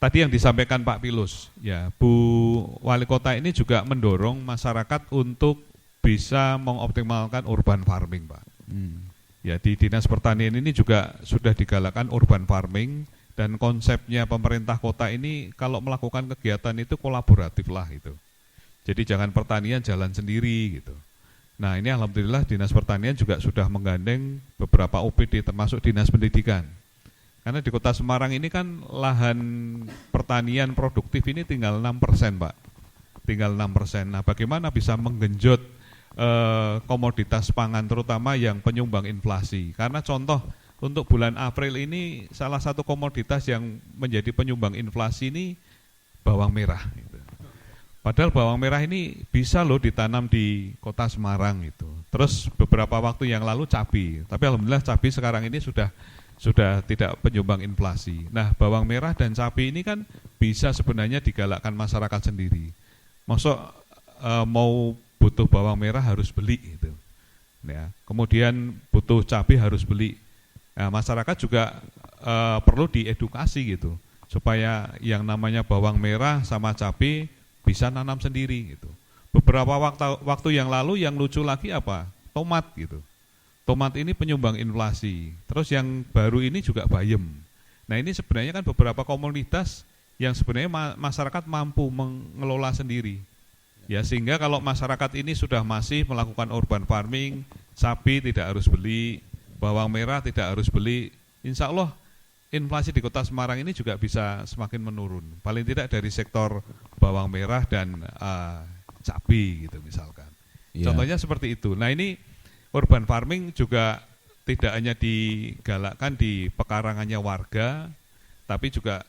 tadi yang disampaikan Pak Pilus, ya Bu Wali Kota ini juga mendorong masyarakat untuk bisa mengoptimalkan urban farming, Pak. Ya di Dinas Pertanian ini juga sudah digalakkan urban farming dan konsepnya pemerintah kota ini kalau melakukan kegiatan itu kolaboratif lah itu. Jadi jangan pertanian jalan sendiri gitu. Nah ini alhamdulillah Dinas Pertanian juga sudah menggandeng beberapa OPD termasuk Dinas Pendidikan. Karena di Kota Semarang ini kan lahan pertanian produktif ini tinggal 6%, Pak. Tinggal 6%. Nah, bagaimana bisa menggenjot komoditas pangan terutama yang penyumbang inflasi? Karena contoh untuk bulan April ini salah satu komoditas yang menjadi penyumbang inflasi ini bawang merah. Gitu. Padahal bawang merah ini bisa loh ditanam di Kota Semarang itu. Terus beberapa waktu yang lalu cabai. Tapi alhamdulillah cabai sekarang ini sudah tidak penyumbang inflasi. Nah, bawang merah dan cabai ini kan bisa sebenarnya digalakkan masyarakat sendiri. Masuk mau butuh bawang merah harus beli gitu. Ya, kemudian butuh cabai harus beli. Nah, masyarakat juga perlu diedukasi gitu supaya yang namanya bawang merah sama cabai bisa nanam sendiri gitu. Beberapa waktu yang lalu yang lucu lagi apa? Tomat gitu. Tomat ini penyumbang inflasi. Terus yang baru ini juga bayam. Nah, ini sebenarnya kan beberapa komunitas yang sebenarnya masyarakat mampu mengelola sendiri. Ya, sehingga kalau masyarakat ini sudah masih melakukan urban farming, cabai tidak harus beli, bawang merah tidak harus beli, insya Allah inflasi di Kota Semarang ini juga bisa semakin menurun. Paling tidak dari sektor bawang merah dan cabai gitu misalkan. Ya. Contohnya seperti itu. Nah, ini urban farming juga tidak hanya digalakkan di pekarangannya warga, tapi juga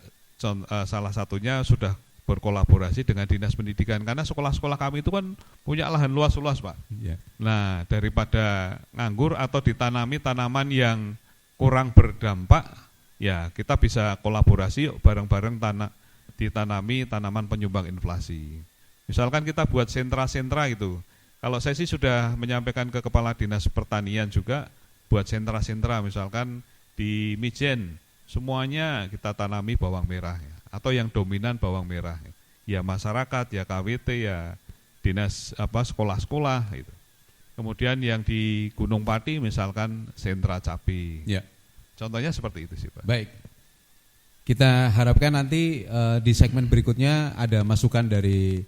salah satunya sudah berkolaborasi dengan Dinas Pendidikan, karena sekolah-sekolah kami itu kan punya lahan luas-luas, Pak. Yeah. Nah, daripada nganggur atau ditanami tanaman yang kurang berdampak, ya kita bisa kolaborasi bareng-bareng ditanami tanaman penyumbang inflasi. Misalkan kita buat sentra-sentra gitu. Kalau saya sih sudah menyampaikan ke Kepala Dinas Pertanian juga buat sentra-sentra, misalkan di Mijen semuanya kita tanami bawang merah ya, atau yang dominan bawang merah ya masyarakat, ya KWT, ya dinas sekolah-sekolah gitu. Kemudian yang di Gunung Pati misalkan sentra cabai. Ya. Contohnya seperti itu sih, Pak. Baik. Kita harapkan nanti di segmen berikutnya ada masukan dari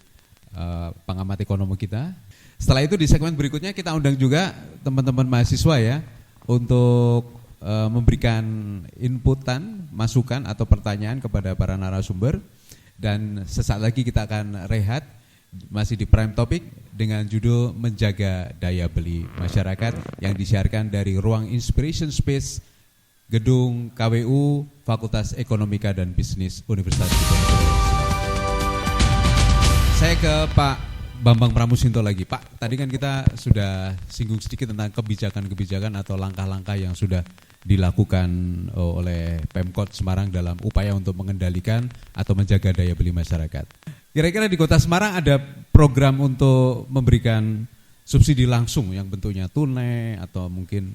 pengamat ekonomi kita. Setelah itu di segmen berikutnya kita undang juga teman-teman mahasiswa ya untuk memberikan inputan, masukan atau pertanyaan kepada para narasumber. Dan sesaat lagi kita akan rehat masih di Prime Topic dengan judul Menjaga Daya Beli Masyarakat yang disiarkan dari Ruang Inspiration Space Gedung KWU Fakultas Ekonomika dan Bisnis Universitas Diponegoro. Saya ke Pak Bambang Pramusinto lagi. Pak, tadi kan kita sudah singgung sedikit tentang kebijakan-kebijakan atau langkah-langkah yang sudah dilakukan oleh Pemkot Semarang dalam upaya untuk mengendalikan atau menjaga daya beli masyarakat. Kira-kira di Kota Semarang ada program untuk memberikan subsidi langsung yang bentuknya tunai atau mungkin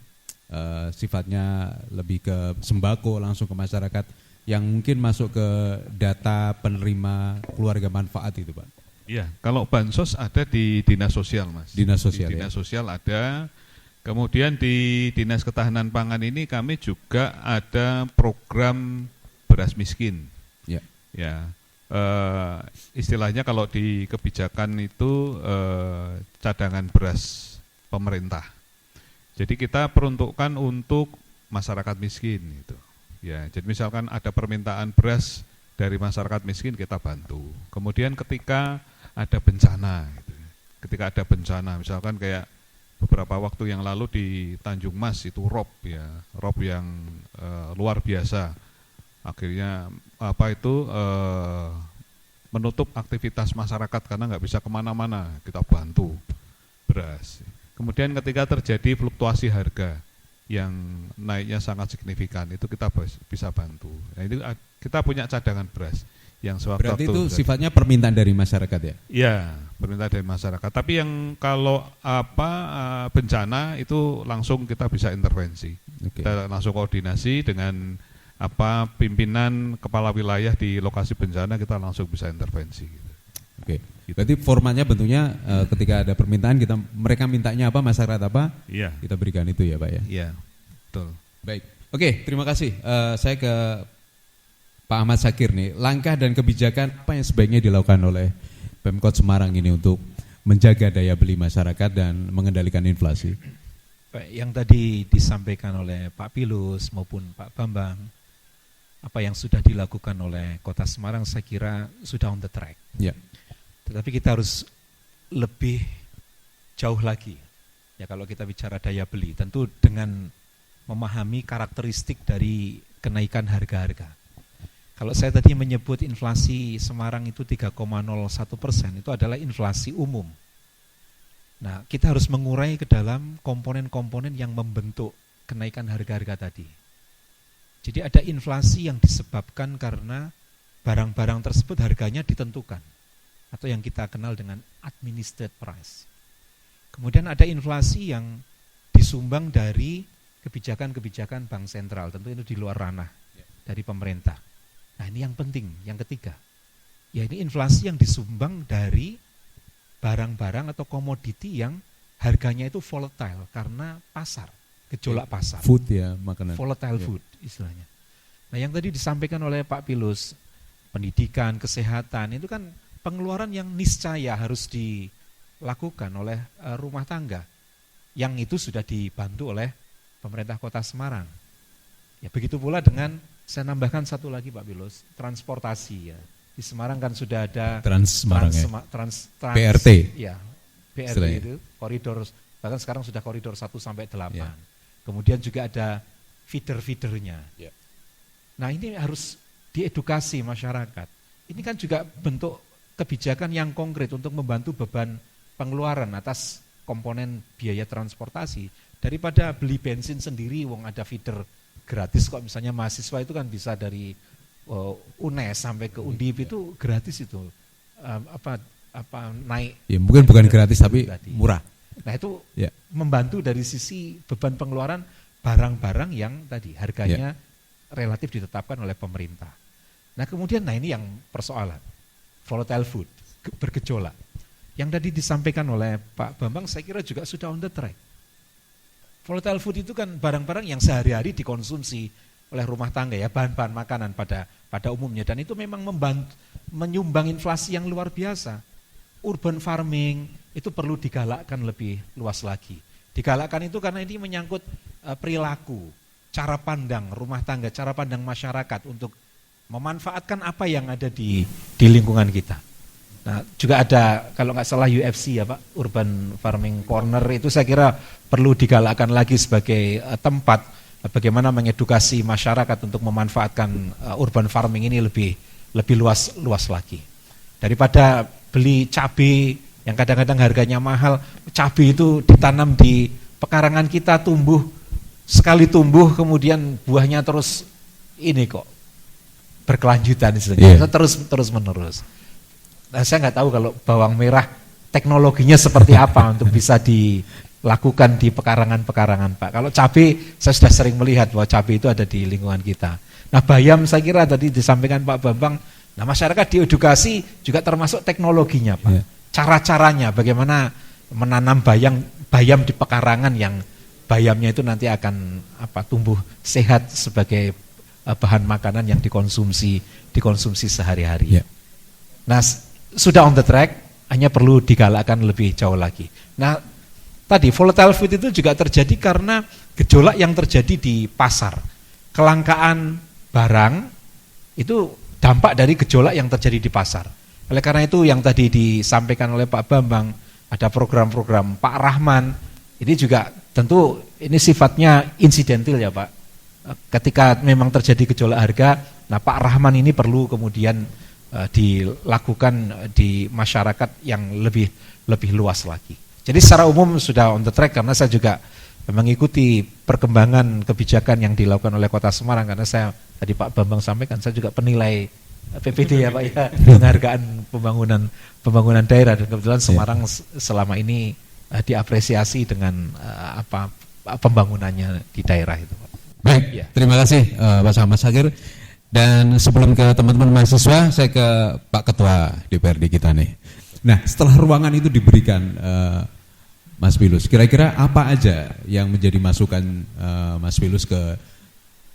sifatnya lebih ke sembako langsung ke masyarakat yang mungkin masuk ke data penerima keluarga manfaat itu, Pak? Iya, kalau bansos ada di Dinas Sosial, Mas. Dinas Sosial. Di Dinas Sosial ada. Kemudian di Dinas Ketahanan Pangan ini kami juga ada program beras miskin. Ya. Ya. Istilahnya kalau di kebijakan itu cadangan beras pemerintah. Jadi kita peruntukkan untuk masyarakat miskin itu. Ya, jadi misalkan ada permintaan beras dari masyarakat miskin kita bantu. Kemudian ketika ada bencana, gitu. Ketika ada bencana, misalkan kayak beberapa waktu yang lalu di Tanjung Mas itu rob yang luar biasa. Akhirnya menutup aktivitas masyarakat karena nggak bisa kemana-mana, kita bantu beras. Kemudian ketika terjadi fluktuasi harga yang naiknya sangat signifikan, itu kita bisa bantu. Nah, itu kita punya cadangan beras yang sewaktu-waktu. Berarti itu sifatnya permintaan dari masyarakat ya? Iya, permintaan dari masyarakat. Tapi yang kalau bencana itu langsung kita bisa intervensi. Okay. Kita langsung koordinasi dengan pimpinan kepala wilayah di lokasi bencana, kita langsung bisa intervensi. Gitu. Oke. Gitu. Berarti formatnya bentuknya ketika ada permintaan mereka mintanya apa, masyarakat apa? Iya. Kita berikan itu ya, Pak ya. Iya. Betul. Baik. Oke, terima kasih. Saya ke Pak Ahmad Syakir nih, langkah dan kebijakan apa yang sebaiknya dilakukan oleh Pemkot Semarang ini untuk menjaga daya beli masyarakat dan mengendalikan inflasi? Baik, yang tadi disampaikan oleh Pak Pilus maupun Pak Bambang apa yang sudah dilakukan oleh Kota Semarang saya kira sudah on the track. Ya. Tetapi kita harus lebih jauh lagi. Ya kalau kita bicara daya beli, tentu dengan memahami karakteristik dari kenaikan harga-harga. Kalau saya tadi menyebut inflasi Semarang itu 3,01%, itu adalah inflasi umum. Nah, kita harus mengurai ke dalam komponen-komponen yang membentuk kenaikan harga-harga tadi. Jadi ada inflasi yang disebabkan karena barang-barang tersebut harganya ditentukan, atau yang kita kenal dengan administered price. Kemudian ada inflasi yang disumbang dari kebijakan-kebijakan bank sentral, tentu itu di luar ranah dari pemerintah. Nah ini yang penting, yang ketiga. Ya ini inflasi yang disumbang dari barang-barang atau komoditi yang harganya itu volatile karena pasar, gejolak pasar. Food ya, makanan. Volatile food istilahnya. Nah yang tadi disampaikan oleh Pak Pilus, pendidikan, kesehatan, itu kan pengeluaran yang niscaya harus dilakukan oleh rumah tangga. Yang itu sudah dibantu oleh pemerintah Kota Semarang. Ya begitu pula dengan, saya nambahkan satu lagi Pak Pilus, transportasi ya. Di Semarang kan sudah ada Trans Semarang PRT. Ya, PRT Istilahnya. itu koridor, bahkan sekarang sudah koridor 1 sampai 8. Ya. Kemudian juga ada feeder-feedernya. Ya. Nah ini harus diedukasi masyarakat. Ini kan juga bentuk kebijakan yang konkret untuk membantu beban pengeluaran atas komponen biaya transportasi. Daripada beli bensin sendiri, wong ada feeder gratis kok, misalnya mahasiswa itu kan bisa dari UNES sampai ke Undip itu gratis itu. Naik. Ya mungkin bukan gratis tapi murah. Nah itu Ya. membantu dari sisi beban pengeluaran barang-barang yang tadi harganya relatif ditetapkan oleh pemerintah. Nah kemudian ini yang persoalan volatile food, bergejolak. Yang tadi disampaikan oleh Pak Bambang saya kira juga sudah on the track. Volatile food itu kan barang-barang yang sehari-hari dikonsumsi oleh rumah tangga ya, bahan-bahan makanan pada umumnya, dan itu memang menyumbang inflasi yang luar biasa. Urban farming itu perlu digalakkan lebih luas lagi. Digalakkan itu karena ini menyangkut perilaku, cara pandang rumah tangga, cara pandang masyarakat untuk memanfaatkan apa yang ada di lingkungan kita. Nah, juga ada kalau nggak salah UFC ya Pak, Urban Farming Corner itu saya kira perlu digalakkan lagi sebagai tempat bagaimana mengedukasi masyarakat untuk memanfaatkan urban farming ini lebih luas lagi. Daripada beli cabai yang kadang-kadang harganya mahal, cabai itu ditanam di pekarangan kita, sekali tumbuh kemudian buahnya terus ini kok berkelanjutan istilahnya, terus menerus. Nah, saya nggak tahu kalau bawang merah teknologinya seperti apa untuk bisa dilakukan di pekarangan-pekarangan Pak. Kalau cabai saya sudah sering melihat bahwa cabai itu ada di lingkungan kita. Nah bayam saya kira tadi disampaikan Pak Bambang, nah masyarakat diedukasi juga termasuk teknologinya Pak. Ya. Cara-caranya bagaimana menanam bayam di pekarangan yang bayamnya itu nanti akan tumbuh sehat sebagai bahan makanan yang dikonsumsi sehari-hari. Ya. Nah sudah on the track, hanya perlu digalakkan lebih jauh lagi. Nah tadi volatile food itu juga terjadi karena gejolak yang terjadi di pasar. Kelangkaan barang itu dampak dari gejolak yang terjadi di pasar. Oleh karena itu yang tadi disampaikan oleh Pak Bambang, ada program-program Pak Rahman, ini juga tentu ini sifatnya insidental ya Pak. Ketika memang terjadi gejolak harga, nah Pak Rahman ini perlu kemudian dilakukan di masyarakat yang lebih luas lagi. Jadi secara umum sudah on the track karena saya juga mengikuti perkembangan kebijakan yang dilakukan oleh Kota Semarang, karena saya tadi Pak Bambang sampaikan saya juga penilai PPD ya Pak ya, penghargaan pembangunan daerah, dan kebetulan Semarang selama ini diapresiasi dengan pembangunannya di daerah itu Pak. Baik, ya. Terima kasih Pak Mas Sagir. Dan sebelum ke teman-teman mahasiswa, saya ke Pak Ketua DPRD kita nih. Nah, setelah ruangan itu diberikan, Mas Pilus, kira-kira apa aja yang menjadi masukan Mas Pilus ke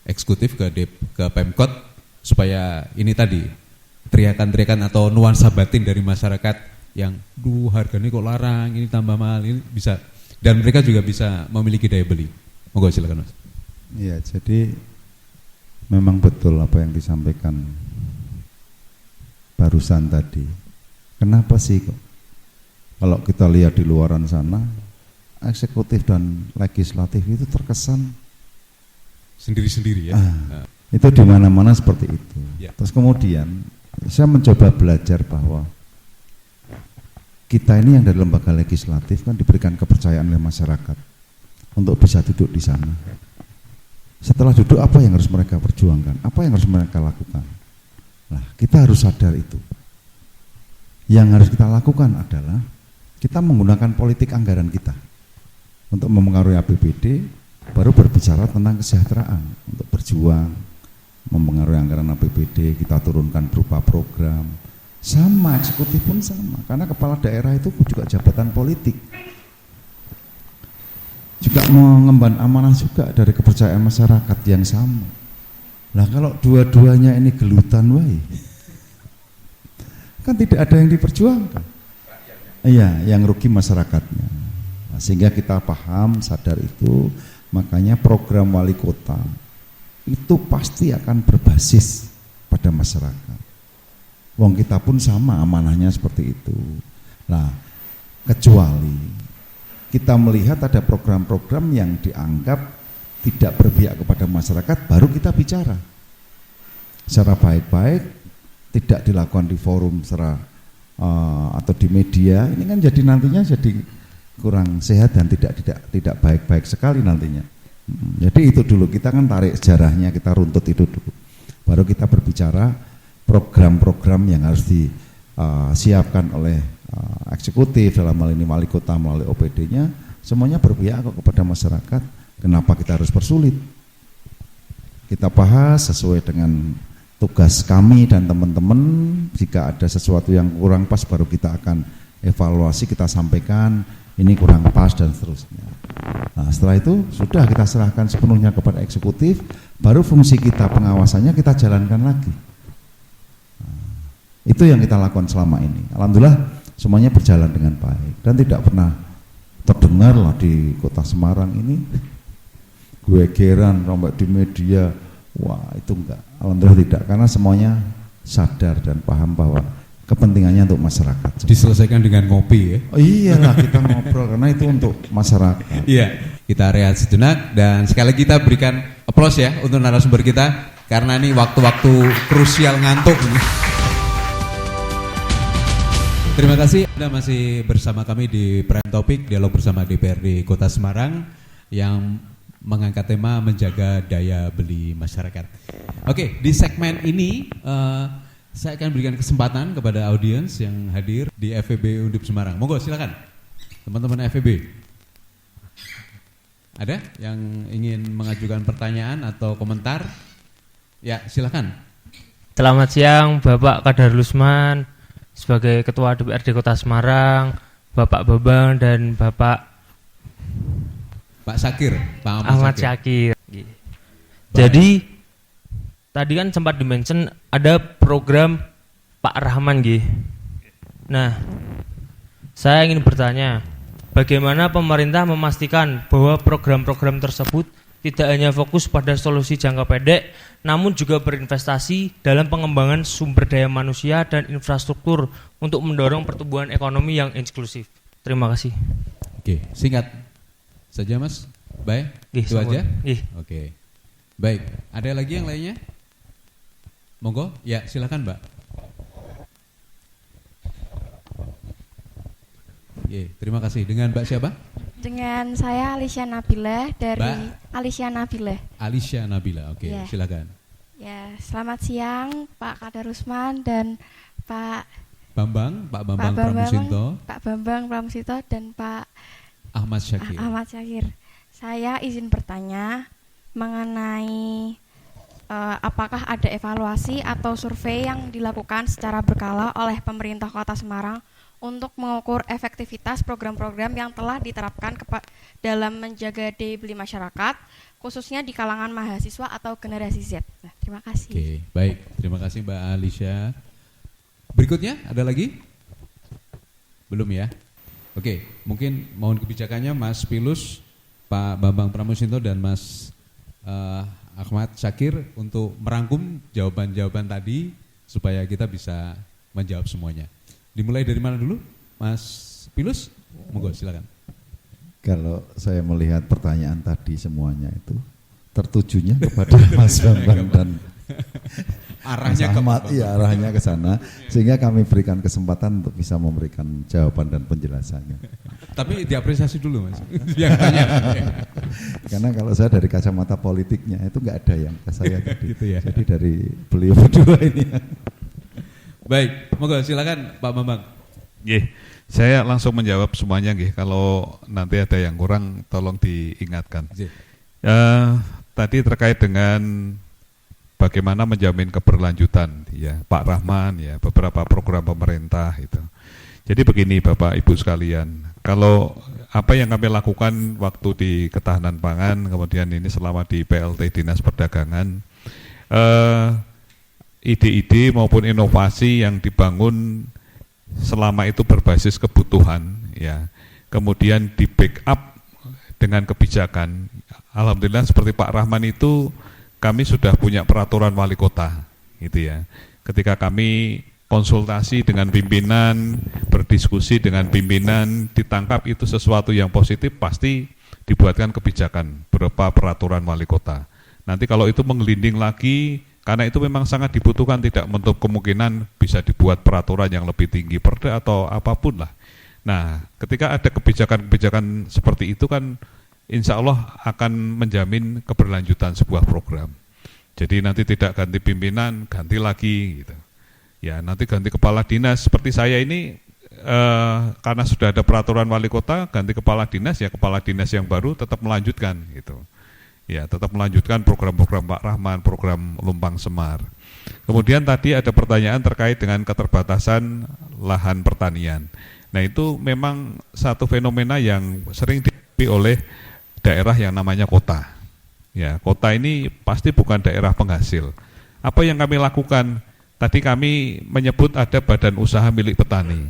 eksekutif, ke Pemkot, supaya ini tadi teriakan-teriakan atau nuansa batin dari masyarakat yang, harganya kok larang, ini tambah mahal, ini bisa, dan mereka juga bisa memiliki daya beli. Monggo silakan Mas. Iya, jadi Memang betul apa yang disampaikan barusan tadi. Kenapa sih kok kalau kita lihat di luaran sana, eksekutif dan legislatif itu terkesan Sendiri-sendiri ya. itu di mana-mana seperti itu. Ya. Terus kemudian saya mencoba belajar bahwa kita ini yang dari lembaga legislatif kan diberikan kepercayaan oleh masyarakat untuk bisa duduk di sana. Setelah duduk, apa yang harus mereka perjuangkan? Apa yang harus mereka lakukan? Nah, kita harus sadar itu. Yang harus kita lakukan adalah kita menggunakan politik anggaran kita untuk mempengaruhi APBD, baru berbicara tentang kesejahteraan, untuk berjuang, mempengaruhi anggaran APBD, kita turunkan berupa program. Sama, eksekutif pun sama, karena kepala daerah itu juga jabatan politik. Juga mengemban amanah juga dari kepercayaan masyarakat yang sama. Nah, kalau dua-duanya ini gelutan wae, kan tidak ada yang diperjuangkan. Iya, yang rugi masyarakatnya. Nah, sehingga kita paham, sadar itu, makanya program wali kota itu pasti akan berbasis pada masyarakat. Wong kita pun sama amanahnya seperti itu. Nah, kecuali kita melihat ada program-program yang dianggap tidak berpihak kepada masyarakat, baru kita bicara secara baik-baik, tidak dilakukan di forum secara atau di media. Ini kan jadi nantinya jadi kurang sehat dan tidak baik-baik sekali nantinya. Jadi itu dulu, kita kan tarik sejarahnya, kita runtut itu dulu, baru kita berbicara program-program yang harus disiapkan oleh eksekutif, dalam hal ini wali kota melalui OPD-nya, semuanya berpihak kepada masyarakat. Kenapa kita harus persulit? Kita bahas sesuai dengan tugas kami dan teman-teman. Jika ada sesuatu yang kurang pas, baru kita akan evaluasi, kita sampaikan ini kurang pas dan seterusnya. Nah, setelah itu sudah kita serahkan sepenuhnya kepada eksekutif, baru fungsi kita pengawasannya kita jalankan lagi. Nah, itu yang kita lakukan selama ini. Alhamdulillah semuanya berjalan dengan baik dan tidak pernah terdengar lah di kota Semarang ini gegeran sampai di media. Wah, itu enggak. Alhamdulillah tidak, karena semuanya sadar dan paham bahwa kepentingannya untuk masyarakat. Diselesaikan dengan ngopi ya. Oh iyalah, kita ngobrol karena itu untuk masyarakat. Iya, kita rehat sejenak dan sekali lagi kita berikan aplaus ya untuk narasumber kita karena ini waktu-waktu krusial ngantuk ini. Terima kasih Anda masih bersama kami di Prime Topic, dialog bersama DPRD Kota Semarang yang mengangkat tema menjaga daya beli masyarakat. Oke, di segmen ini saya akan berikan kesempatan kepada audiens yang hadir di FEB Undip Semarang. Monggo silakan teman-teman FEB. Ada yang ingin mengajukan pertanyaan atau komentar? Ya, silakan. Selamat siang Bapak Kadarusman sebagai Ketua DPRD Kota Semarang, Bapak Bambang dan Bapak Syakir, Pak Ahmad Syakir. Jadi tadi kan sempat dimention ada program Pak Rahman nggih. Nah, saya ingin bertanya, bagaimana pemerintah memastikan bahwa program-program tersebut tidak hanya fokus pada solusi jangka pendek, namun juga berinvestasi dalam pengembangan sumber daya manusia dan infrastruktur untuk mendorong pertumbuhan ekonomi yang inklusif. Terima kasih. Oke, singkat saja Mas. Baik, itu aja. Oke. Baik, ada lagi yang lainnya? Monggo, ya silakan Mbak. Terima kasih. Dengan Mbak siapa? Dengan saya Alicia Nabila dari Alicia Nabila. Alicia Nabila, oke, ya. Silakan. Ya, selamat siang Pak Kadarusman dan Pak Bambang Pramusinto. Pak Bambang Pramusinto dan Pak Ahmad Syakir. Ahmad Syakir. Saya izin bertanya mengenai apakah ada evaluasi atau survei yang dilakukan secara berkala oleh pemerintah Kota Semarang untuk mengukur efektivitas program-program yang telah diterapkan dalam menjaga daya beli masyarakat, khususnya di kalangan mahasiswa atau generasi Z. Nah, terima kasih. Oke, baik. Terima kasih Mbak Alicia. Berikutnya, ada lagi? Belum ya? Oke, mungkin mohon kebijakannya Mas Pilus, Pak Bambang Pramusinto, dan Mas Ahmad Syakir untuk merangkum jawaban-jawaban tadi supaya kita bisa menjawab semuanya. Dimulai dari mana dulu? Mas Pilus? Monggo silakan. Kalau saya melihat pertanyaan tadi semuanya itu tertujunya kepada Mas Bambang dan Arahnya Mas ke Ahmad, Mas iya arahnya ke sana, sehingga kami berikan kesempatan untuk bisa memberikan jawaban dan penjelasannya. Tapi diapresiasi dulu Mas. Yang tanya. Karena kalau saya dari kacamata politiknya itu nggak ada yang ke saya tadi. Gitu ya. Jadi dari beliau berdua ini. Baik, monggo silakan Pak Bambang. Nggih, saya langsung menjawab semuanya nggih. Kalau nanti ada yang kurang tolong diingatkan. Tadi terkait dengan bagaimana menjamin keberlanjutan ya Pak Rahman ya beberapa program pemerintah itu. Jadi begini Bapak Ibu sekalian, kalau apa yang kami lakukan waktu di ketahanan pangan, kemudian ini selama di PLT Dinas Perdagangan, ide-ide maupun inovasi yang dibangun selama itu berbasis kebutuhan ya, kemudian di backup dengan kebijakan. Alhamdulillah seperti Pak Rahman itu kami sudah punya peraturan wali kota gitu ya. Ketika kami konsultasi dengan pimpinan, berdiskusi dengan pimpinan, ditangkap itu sesuatu yang positif, pasti dibuatkan kebijakan berupa peraturan wali kota. Nanti kalau itu menggelinding lagi, karena itu memang sangat dibutuhkan, tidak menutup kemungkinan bisa dibuat peraturan yang lebih tinggi, perda atau apapun lah. Nah, ketika ada kebijakan-kebijakan seperti itu kan insya Allah akan menjamin keberlanjutan sebuah program. Jadi nanti tidak ganti pimpinan, ganti lagi gitu. Ya nanti ganti kepala dinas, seperti saya ini karena sudah ada peraturan wali kota, ganti kepala dinas, ya kepala dinas yang baru tetap melanjutkan gitu. Ya tetap melanjutkan program-program Pak Rahman, program Lumpang Semar. Kemudian tadi ada pertanyaan terkait dengan keterbatasan lahan pertanian. Nah itu memang satu fenomena yang sering dihadapi oleh daerah yang namanya kota. Ya, kota ini pasti bukan daerah penghasil. Apa yang kami lakukan? Tadi kami menyebut ada badan usaha milik petani.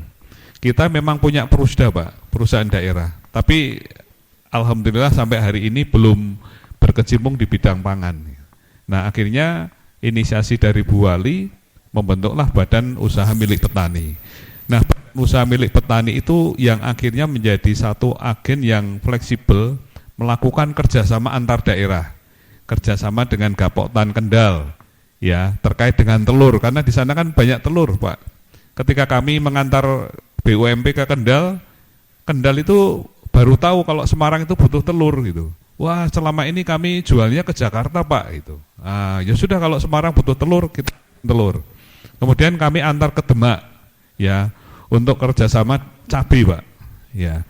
Kita memang punya perusda Pak, perusahaan daerah. Tapi alhamdulillah sampai hari ini belum berkecimpung di bidang pangan. Nah akhirnya inisiasi dari Bu Wali membentuklah badan usaha milik petani. Nah badan usaha milik petani itu yang akhirnya menjadi satu agen yang fleksibel, melakukan kerjasama antar daerah, kerjasama dengan Gapoktan Kendal, ya terkait dengan telur, karena di sana kan banyak telur Pak. Ketika kami mengantar BUMP ke Kendal, Kendal itu baru tahu kalau Semarang itu butuh telur gitu. Wah selama ini kami jualnya ke Jakarta Pak itu. Ya sudah kalau Semarang butuh telur, kita telur. Kemudian kami antar ke Demak, ya untuk kerjasama cabai Pak. Ya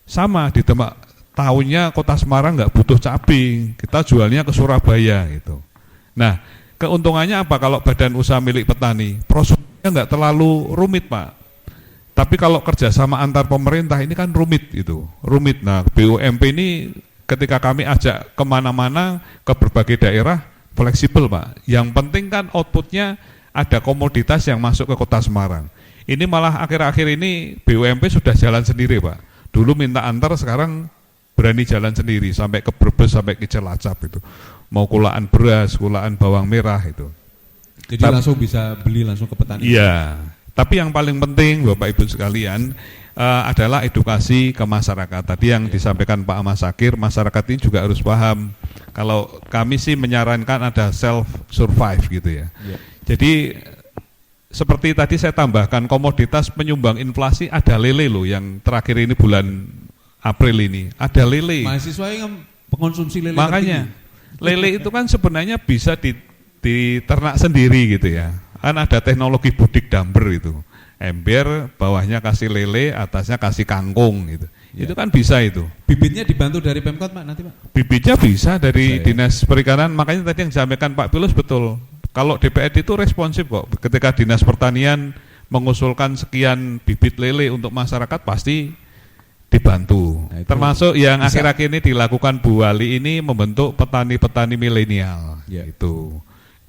sama di Demak. Tahunnya kota Semarang nggak butuh cabai, kita jualnya ke Surabaya gitu. Nah, keuntungannya apa kalau badan usaha milik petani? Prosedurnya nggak terlalu rumit Pak. Tapi kalau kerjasama antar pemerintah ini kan rumit itu, rumit. Nah, BUMP ini ketika kami ajak kemana-mana ke berbagai daerah fleksibel Pak. Yang penting kan outputnya ada komoditas yang masuk ke kota Semarang. Ini malah akhir-akhir ini BUMP sudah jalan sendiri Pak. Dulu minta antar, sekarang berani jalan sendiri sampai ke Brebes, sampai ke Cilacap itu. Mau kulaan beras, kulaan bawang merah itu. Jadi langsung bisa beli langsung ke petani. Iya. Tapi yang paling penting Bapak Ibu sekalian adalah edukasi ke masyarakat. Tadi yang disampaikan Pak Ahmad Syakir, masyarakat ini juga harus paham. Kalau kami sih menyarankan ada self survive gitu ya. Jadi seperti tadi saya tambahkan, komoditas penyumbang inflasi ada lele loh yang terakhir ini bulan April ini ada lele. Mahasiswa yang pengonsumsi lele. Makanya lele itu kan sebenarnya bisa diternak sendiri gitu ya. Kan ada teknologi budik damber itu. Ember, bawahnya kasih lele, atasnya kasih kangkung gitu. Ya. Itu kan bisa itu. Bibitnya dibantu dari Pemkot Pak nanti Pak? Bibitnya bisa dari Dinas Perikanan. Makanya tadi yang disampaikan Pak Pilus betul. Kalau DPRD itu responsif kok. Ketika Dinas Pertanian mengusulkan sekian bibit lele untuk masyarakat pasti dibantu. Nah, termasuk yang akhir-akhir ini dilakukan Bu Wali ini membentuk petani-petani milenial. Itu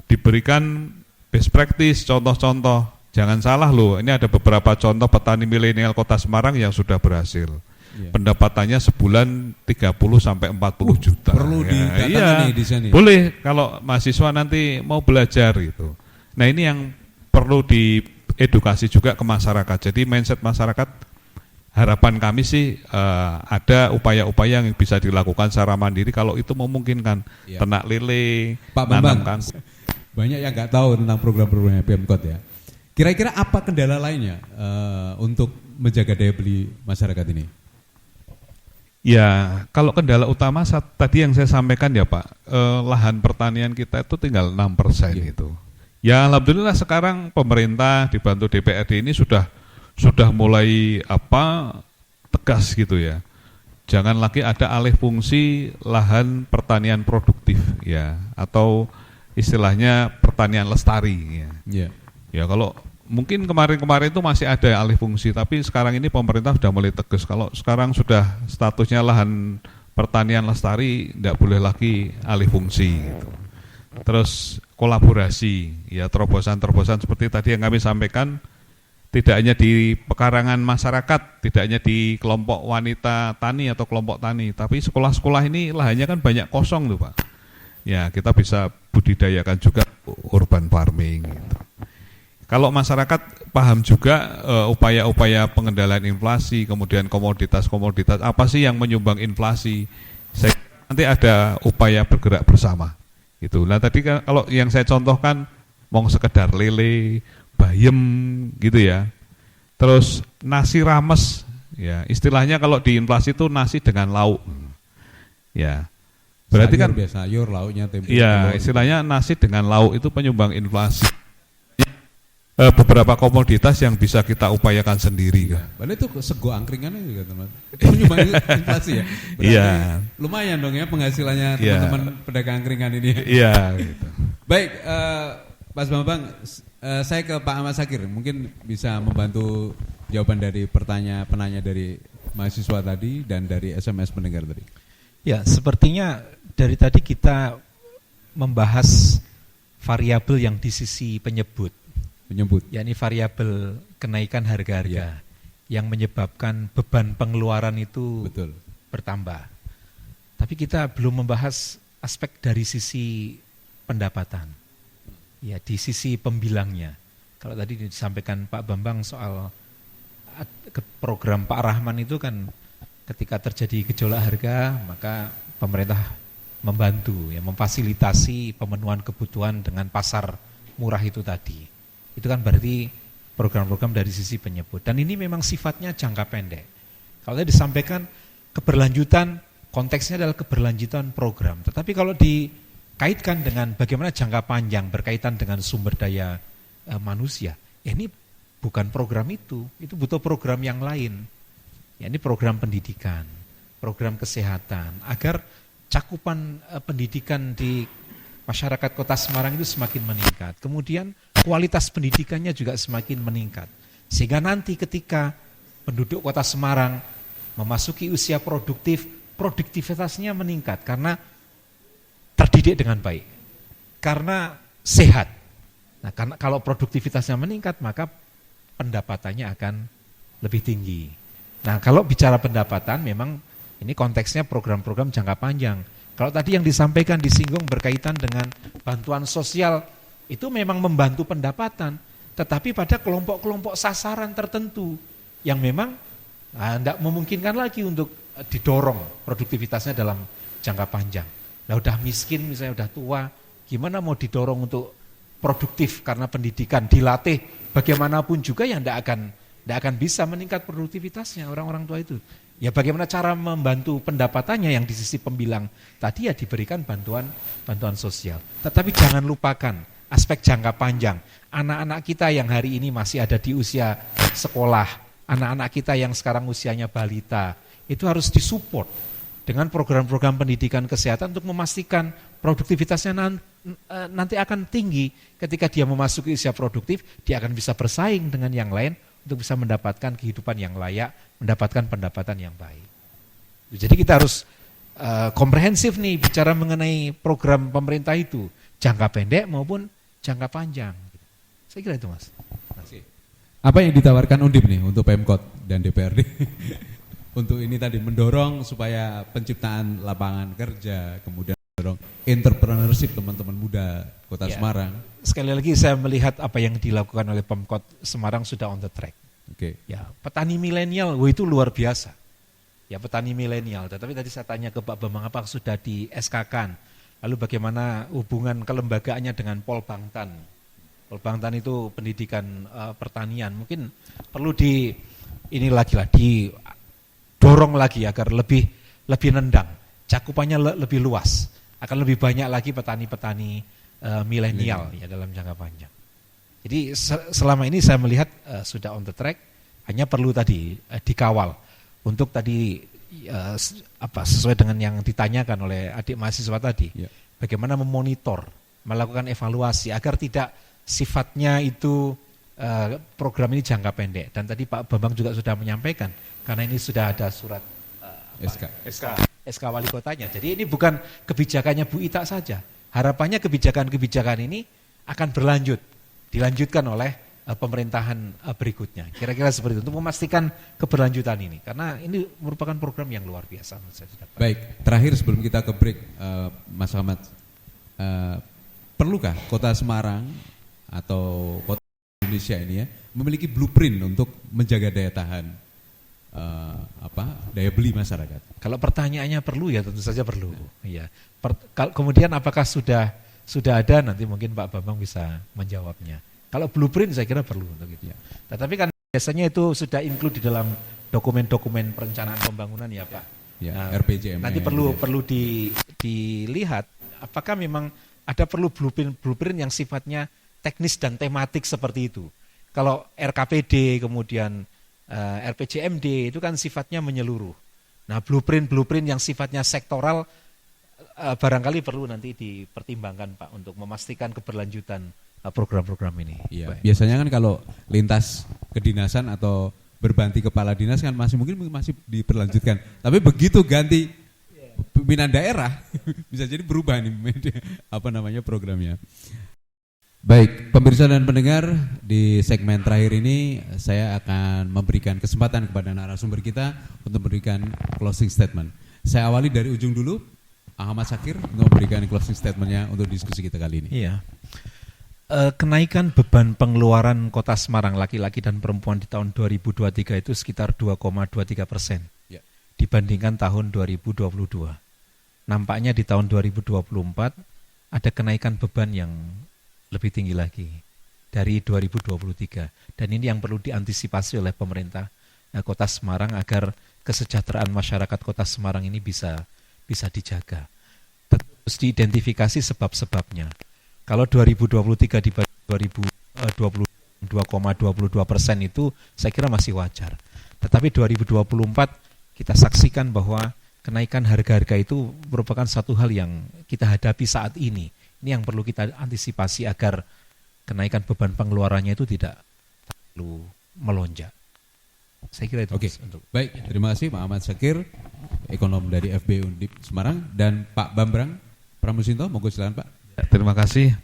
diberikan best practice, contoh-contoh. Jangan salah loh, ini ada beberapa contoh petani milenial Kota Semarang yang sudah berhasil. pendapatannya sebulan 30 sampai 40 juta. Perlu ditata nih di sini. Boleh kalau mahasiswa nanti mau belajar gitu. Nah, ini yang perlu diedukasi juga ke masyarakat. Jadi mindset masyarakat, harapan kami sih ada upaya-upaya yang bisa dilakukan secara mandiri kalau itu memungkinkan. Ternak lele, Pak Bambang, banyak yang nggak tahu tentang program-programnya Pemkot ya. Kira-kira apa kendala lainnya untuk menjaga daya beli masyarakat ini? Ya, kalau kendala utama tadi yang saya sampaikan ya Pak, lahan pertanian kita itu tinggal 6% gitu. Ya, alhamdulillah sekarang pemerintah dibantu DPRD ini sudah mulai tegas gitu ya. Jangan lagi ada alih fungsi lahan pertanian produktif ya, atau istilahnya pertanian lestari ya. Ya, kalau mungkin kemarin-kemarin itu masih ada alih fungsi, tapi sekarang ini pemerintah sudah mulai tegas. Kalau sekarang sudah statusnya lahan pertanian lestari, tidak boleh lagi alih fungsi gitu. Terus kolaborasi, ya terobosan-terobosan seperti tadi yang kami sampaikan, tidak hanya di pekarangan masyarakat, tidak hanya di kelompok wanita tani atau kelompok tani, tapi sekolah-sekolah ini lahannya kan banyak kosong tuh Pak. Ya, kita bisa budidayakan juga urban farming gitu. Kalau masyarakat paham juga upaya-upaya pengendalian inflasi, kemudian komoditas-komoditas apa sih yang menyumbang inflasi, nanti ada upaya bergerak bersama. Gitu. Nah tadi kalau yang saya contohkan mau sekedar lele, bayem gitu ya. Terus nasi rames, ya istilahnya kalau di inflasi itu nasi dengan lauk. Ya. Berarti sayur, kan sayur lauknya tempe. Ya, istilahnya nasi dengan lauk itu penyumbang inflasi. Beberapa komoditas yang bisa kita upayakan sendiri kan. Padahal itu sego angkringannya juga teman. Menyumbang inflasi ya. Iya. Lumayan dong ya penghasilannya teman-teman pedagang angkringan ini. Iya. Gitu. Baik, Mas Bambang, saya ke Pak Ahmad Sakir, mungkin bisa membantu jawaban dari penanya dari mahasiswa tadi dan dari SMS pendengar tadi. Ya, sepertinya dari tadi kita membahas variabel yang di sisi penyebut, yakni variabel kenaikan harga-harga yang menyebabkan beban pengeluaran itu bertambah. Tapi kita belum membahas aspek dari sisi pendapatan, ya di sisi pembilangnya. Kalau tadi disampaikan Pak Bambang soal program Pak Rahman itu kan ketika terjadi gejolak harga maka pemerintah membantu, ya memfasilitasi pemenuhan kebutuhan dengan pasar murah itu tadi. Itu kan berarti program-program dari sisi penyebut. Dan ini memang sifatnya jangka pendek. Kalau tadi disampaikan keberlanjutan, konteksnya adalah keberlanjutan program. Tetapi kalau dikaitkan dengan bagaimana jangka panjang berkaitan dengan sumber daya manusia, ya ini bukan program itu butuh program yang lain. Ya ini program pendidikan, program kesehatan, agar cakupan pendidikan di masyarakat Kota Semarang itu semakin meningkat. Kemudian kualitas pendidikannya juga semakin meningkat. Sehingga nanti ketika penduduk Kota Semarang memasuki usia produktif, produktivitasnya meningkat karena terdidik dengan baik, karena sehat. Nah, karena kalau produktivitasnya meningkat, maka pendapatannya akan lebih tinggi. Nah, kalau bicara pendapatan, memang ini konteksnya program-program jangka panjang. Kalau tadi yang disampaikan disinggung berkaitan dengan bantuan sosial, itu memang membantu pendapatan, tetapi pada kelompok-kelompok sasaran tertentu yang memang tidak memungkinkan lagi untuk didorong produktivitasnya dalam jangka panjang. Nah, udah miskin misalnya, udah tua, gimana mau didorong untuk produktif karena pendidikan dilatih bagaimanapun juga yang tidak akan bisa meningkat produktivitasnya orang-orang tua itu. Ya bagaimana cara membantu pendapatannya yang di sisi pembilang tadi ya diberikan bantuan sosial. Tetapi jangan lupakan aspek jangka panjang. Anak-anak kita yang hari ini masih ada di usia sekolah, anak-anak kita yang sekarang usianya balita, itu harus disupport dengan program-program pendidikan kesehatan untuk memastikan produktivitasnya nanti akan tinggi. Ketika dia memasuki usia produktif, dia akan bisa bersaing dengan yang lain untuk bisa mendapatkan kehidupan yang layak, mendapatkan pendapatan yang baik. Jadi kita harus komprehensif nih bicara mengenai program pemerintah itu, jangka pendek maupun jangka panjang. Saya kira itu, Mas. Apa yang ditawarkan Undip nih untuk Pemkot dan DPRD? untuk ini tadi mendorong supaya penciptaan lapangan kerja, kemudian mendorong entrepreneurship teman-teman muda Kota Ya. Semarang. Sekali lagi saya melihat apa yang dilakukan oleh Pemkot Semarang sudah on the track. Oke. Ya, petani milenial, itu luar biasa. Ya, petani milenial. Tetapi tadi saya tanya ke Pak Bambang, apakah sudah di SK-kan? Lalu bagaimana hubungan kelembagaannya dengan Polbangtan? Polbangtan itu pendidikan pertanian. Mungkin perlu didorong lagi agar lebih nendang. Cakupannya lebih luas. Akan lebih banyak lagi petani-petani milenial ya dalam jangka panjang. Jadi selama ini saya melihat sudah on the track, hanya perlu tadi dikawal untuk tadi sesuai dengan yang ditanyakan oleh adik mahasiswa tadi, bagaimana memonitor, melakukan evaluasi agar tidak sifatnya itu program ini jangka pendek. Dan tadi Pak Bambang juga sudah menyampaikan, karena ini sudah ada surat SK wali kotanya. Jadi ini bukan kebijakannya Bu Ita saja. Harapannya kebijakan-kebijakan ini akan dilanjutkan oleh pemerintahan berikutnya. Kira-kira seperti itu untuk memastikan keberlanjutan ini. Karena ini merupakan program yang luar biasa. Baik, terakhir sebelum kita ke break, Mas Ahmad, perlukah Kota Semarang atau Kota Indonesia ini ya memiliki blueprint untuk menjaga daya tahan daya beli masyarakat? Kalau pertanyaannya perlu ya tentu saja perlu. Iya. Kemudian apakah sudah ada, nanti mungkin Pak Bambang bisa menjawabnya. Kalau blueprint saya kira perlu untuk itu. Tetapi kan biasanya itu sudah include di dalam dokumen-dokumen perencanaan pembangunan ya Pak. Ya, RPJMD. Nanti perlu dilihat apakah memang ada perlu blueprint yang sifatnya teknis dan tematik seperti itu. Kalau RKPD kemudian RPJMD itu kan sifatnya menyeluruh. Nah, blueprint yang sifatnya sektoral barangkali perlu nanti dipertimbangkan Pak untuk memastikan keberlanjutan program-program ini. Iya. Biasanya kan kalau lintas kedinasan atau berganti kepala dinas kan masih diperlanjutkan. Tapi begitu ganti pimpinan daerah bisa jadi berubah nih programnya. Baik, pemirsa dan pendengar, di segmen terakhir ini saya akan memberikan kesempatan kepada narasumber kita untuk memberikan closing statement. Saya awali dari ujung dulu, Ahmad Syakir untuk memberikan closing statementnya untuk diskusi kita kali ini. Iya. Kenaikan beban pengeluaran Kota Semarang laki-laki dan perempuan di tahun 2023 itu sekitar 2,23% dibandingkan tahun 2022. Nampaknya di tahun 2024 ada kenaikan beban yang lebih tinggi lagi dari 2023. Dan ini yang perlu diantisipasi oleh pemerintah Kota Semarang agar kesejahteraan masyarakat Kota Semarang ini bisa dijaga. Terus diidentifikasi sebab-sebabnya. Kalau 2023 dibanding 2022,22% itu saya kira masih wajar. Tetapi 2024 kita saksikan bahwa kenaikan harga-harga itu merupakan satu hal yang kita hadapi saat ini. Ini yang perlu kita antisipasi agar kenaikan beban pengeluarannya itu tidak terlalu melonjak. Saya kira itu. Oke. Baik, terima kasih Pak Ahmad Syakir, ekonom dari FB Undip Semarang, dan Pak Bambang Pramusinto. Monggo silakan Pak. Terima kasih.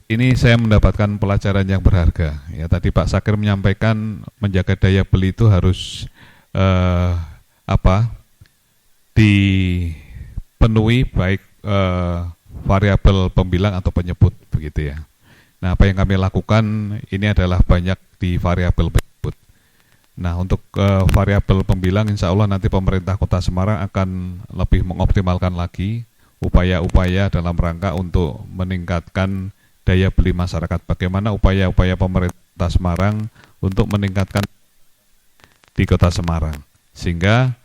Ini saya mendapatkan pelajaran yang berharga. Ya, tadi Pak Syakir menyampaikan menjaga daya beli itu harus dipenuhi baik variabel pembilang atau penyebut begitu ya. Nah, apa yang kami lakukan ini adalah banyak di variabel penyebut. Nah, untuk variabel pembilang insya Allah nanti pemerintah Kota Semarang akan lebih mengoptimalkan lagi upaya-upaya dalam rangka untuk meningkatkan daya beli masyarakat. Bagaimana upaya-upaya pemerintah Semarang untuk meningkatkan di Kota Semarang. Sehingga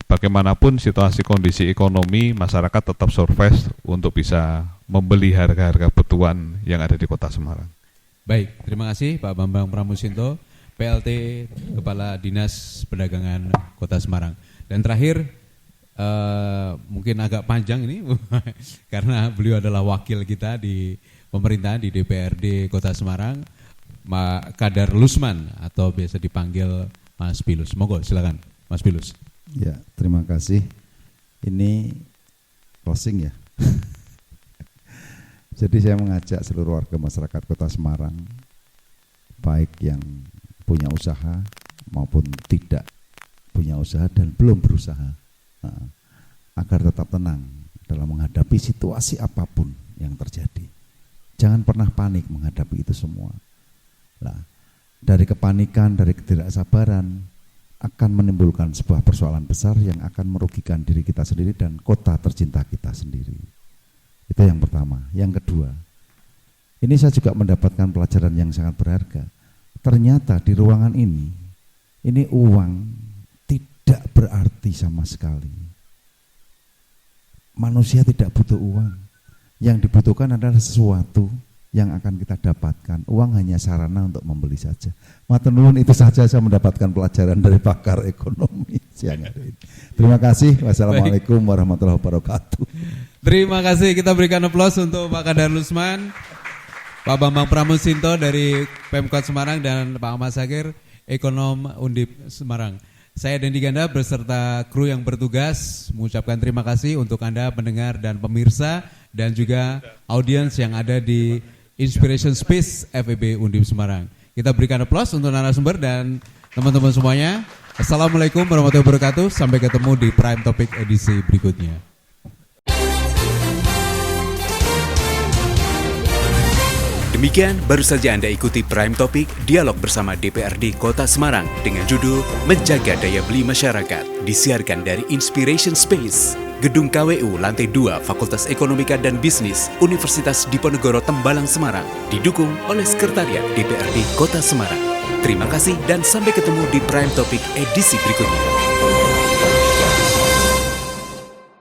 bagaimanapun situasi kondisi ekonomi, masyarakat tetap survive untuk bisa membeli harga-harga kebutuhan yang ada di Kota Semarang. Baik, terima kasih Pak Bambang Pramusinto, PLT Kepala Dinas Perdagangan Kota Semarang. Dan terakhir, mungkin agak panjang ini karena beliau adalah wakil kita di pemerintahan di DPRD Kota Semarang, Pak Kadar Lusman atau biasa dipanggil Mas Pilus. Monggo silakan Mas Pilus. Ya, terima kasih. Ini closing ya. Jadi saya mengajak seluruh warga masyarakat Kota Semarang, baik yang punya usaha maupun tidak punya usaha dan belum berusaha, agar tetap tenang dalam menghadapi situasi apapun yang terjadi. Jangan pernah panik menghadapi itu semua. Nah, dari kepanikan, dari ketidaksabaran akan menimbulkan sebuah persoalan besar yang akan merugikan diri kita sendiri dan kota tercinta kita sendiri. Itu yang pertama. Yang kedua, ini saya juga mendapatkan pelajaran yang sangat berharga. Ternyata di ruangan ini uang tidak berarti sama sekali. Manusia tidak butuh uang. Yang dibutuhkan adalah sesuatu yang akan kita dapatkan. Uang hanya sarana untuk membeli saja. Matur nuwun, itu saja saya mendapatkan pelajaran dari pakar ekonomi siang hari ini. Terima kasih. Wassalamualaikum warahmatullahi wabarakatuh. Terima kasih, kita berikan aplaus untuk Pak Kadar Lusman, Pak Bambang Pramusinto dari Pemkot Semarang, dan Pak Ahmad Sagir, Ekonom Undip Semarang. Saya Dendi Ganda beserta kru yang bertugas mengucapkan terima kasih untuk Anda pendengar dan pemirsa dan juga audiens yang ada di Inspiration Space FEB Undip Semarang. Kita berikan aplaus untuk narasumber dan teman-teman semuanya. Assalamualaikum warahmatullahi wabarakatuh. Sampai ketemu di Prime Topic edisi berikutnya. Demikian baru saja Anda ikuti Prime Topic, dialog bersama DPRD Kota Semarang dengan judul Menjaga Daya Beli Masyarakat, disiarkan dari Inspiration Space, Gedung KWU Lantai 2 Fakultas Ekonomika dan Bisnis Universitas Diponegoro Tembalang Semarang, didukung oleh Sekretariat DPRD Kota Semarang. Terima kasih dan sampai ketemu di Prime Topic edisi berikutnya.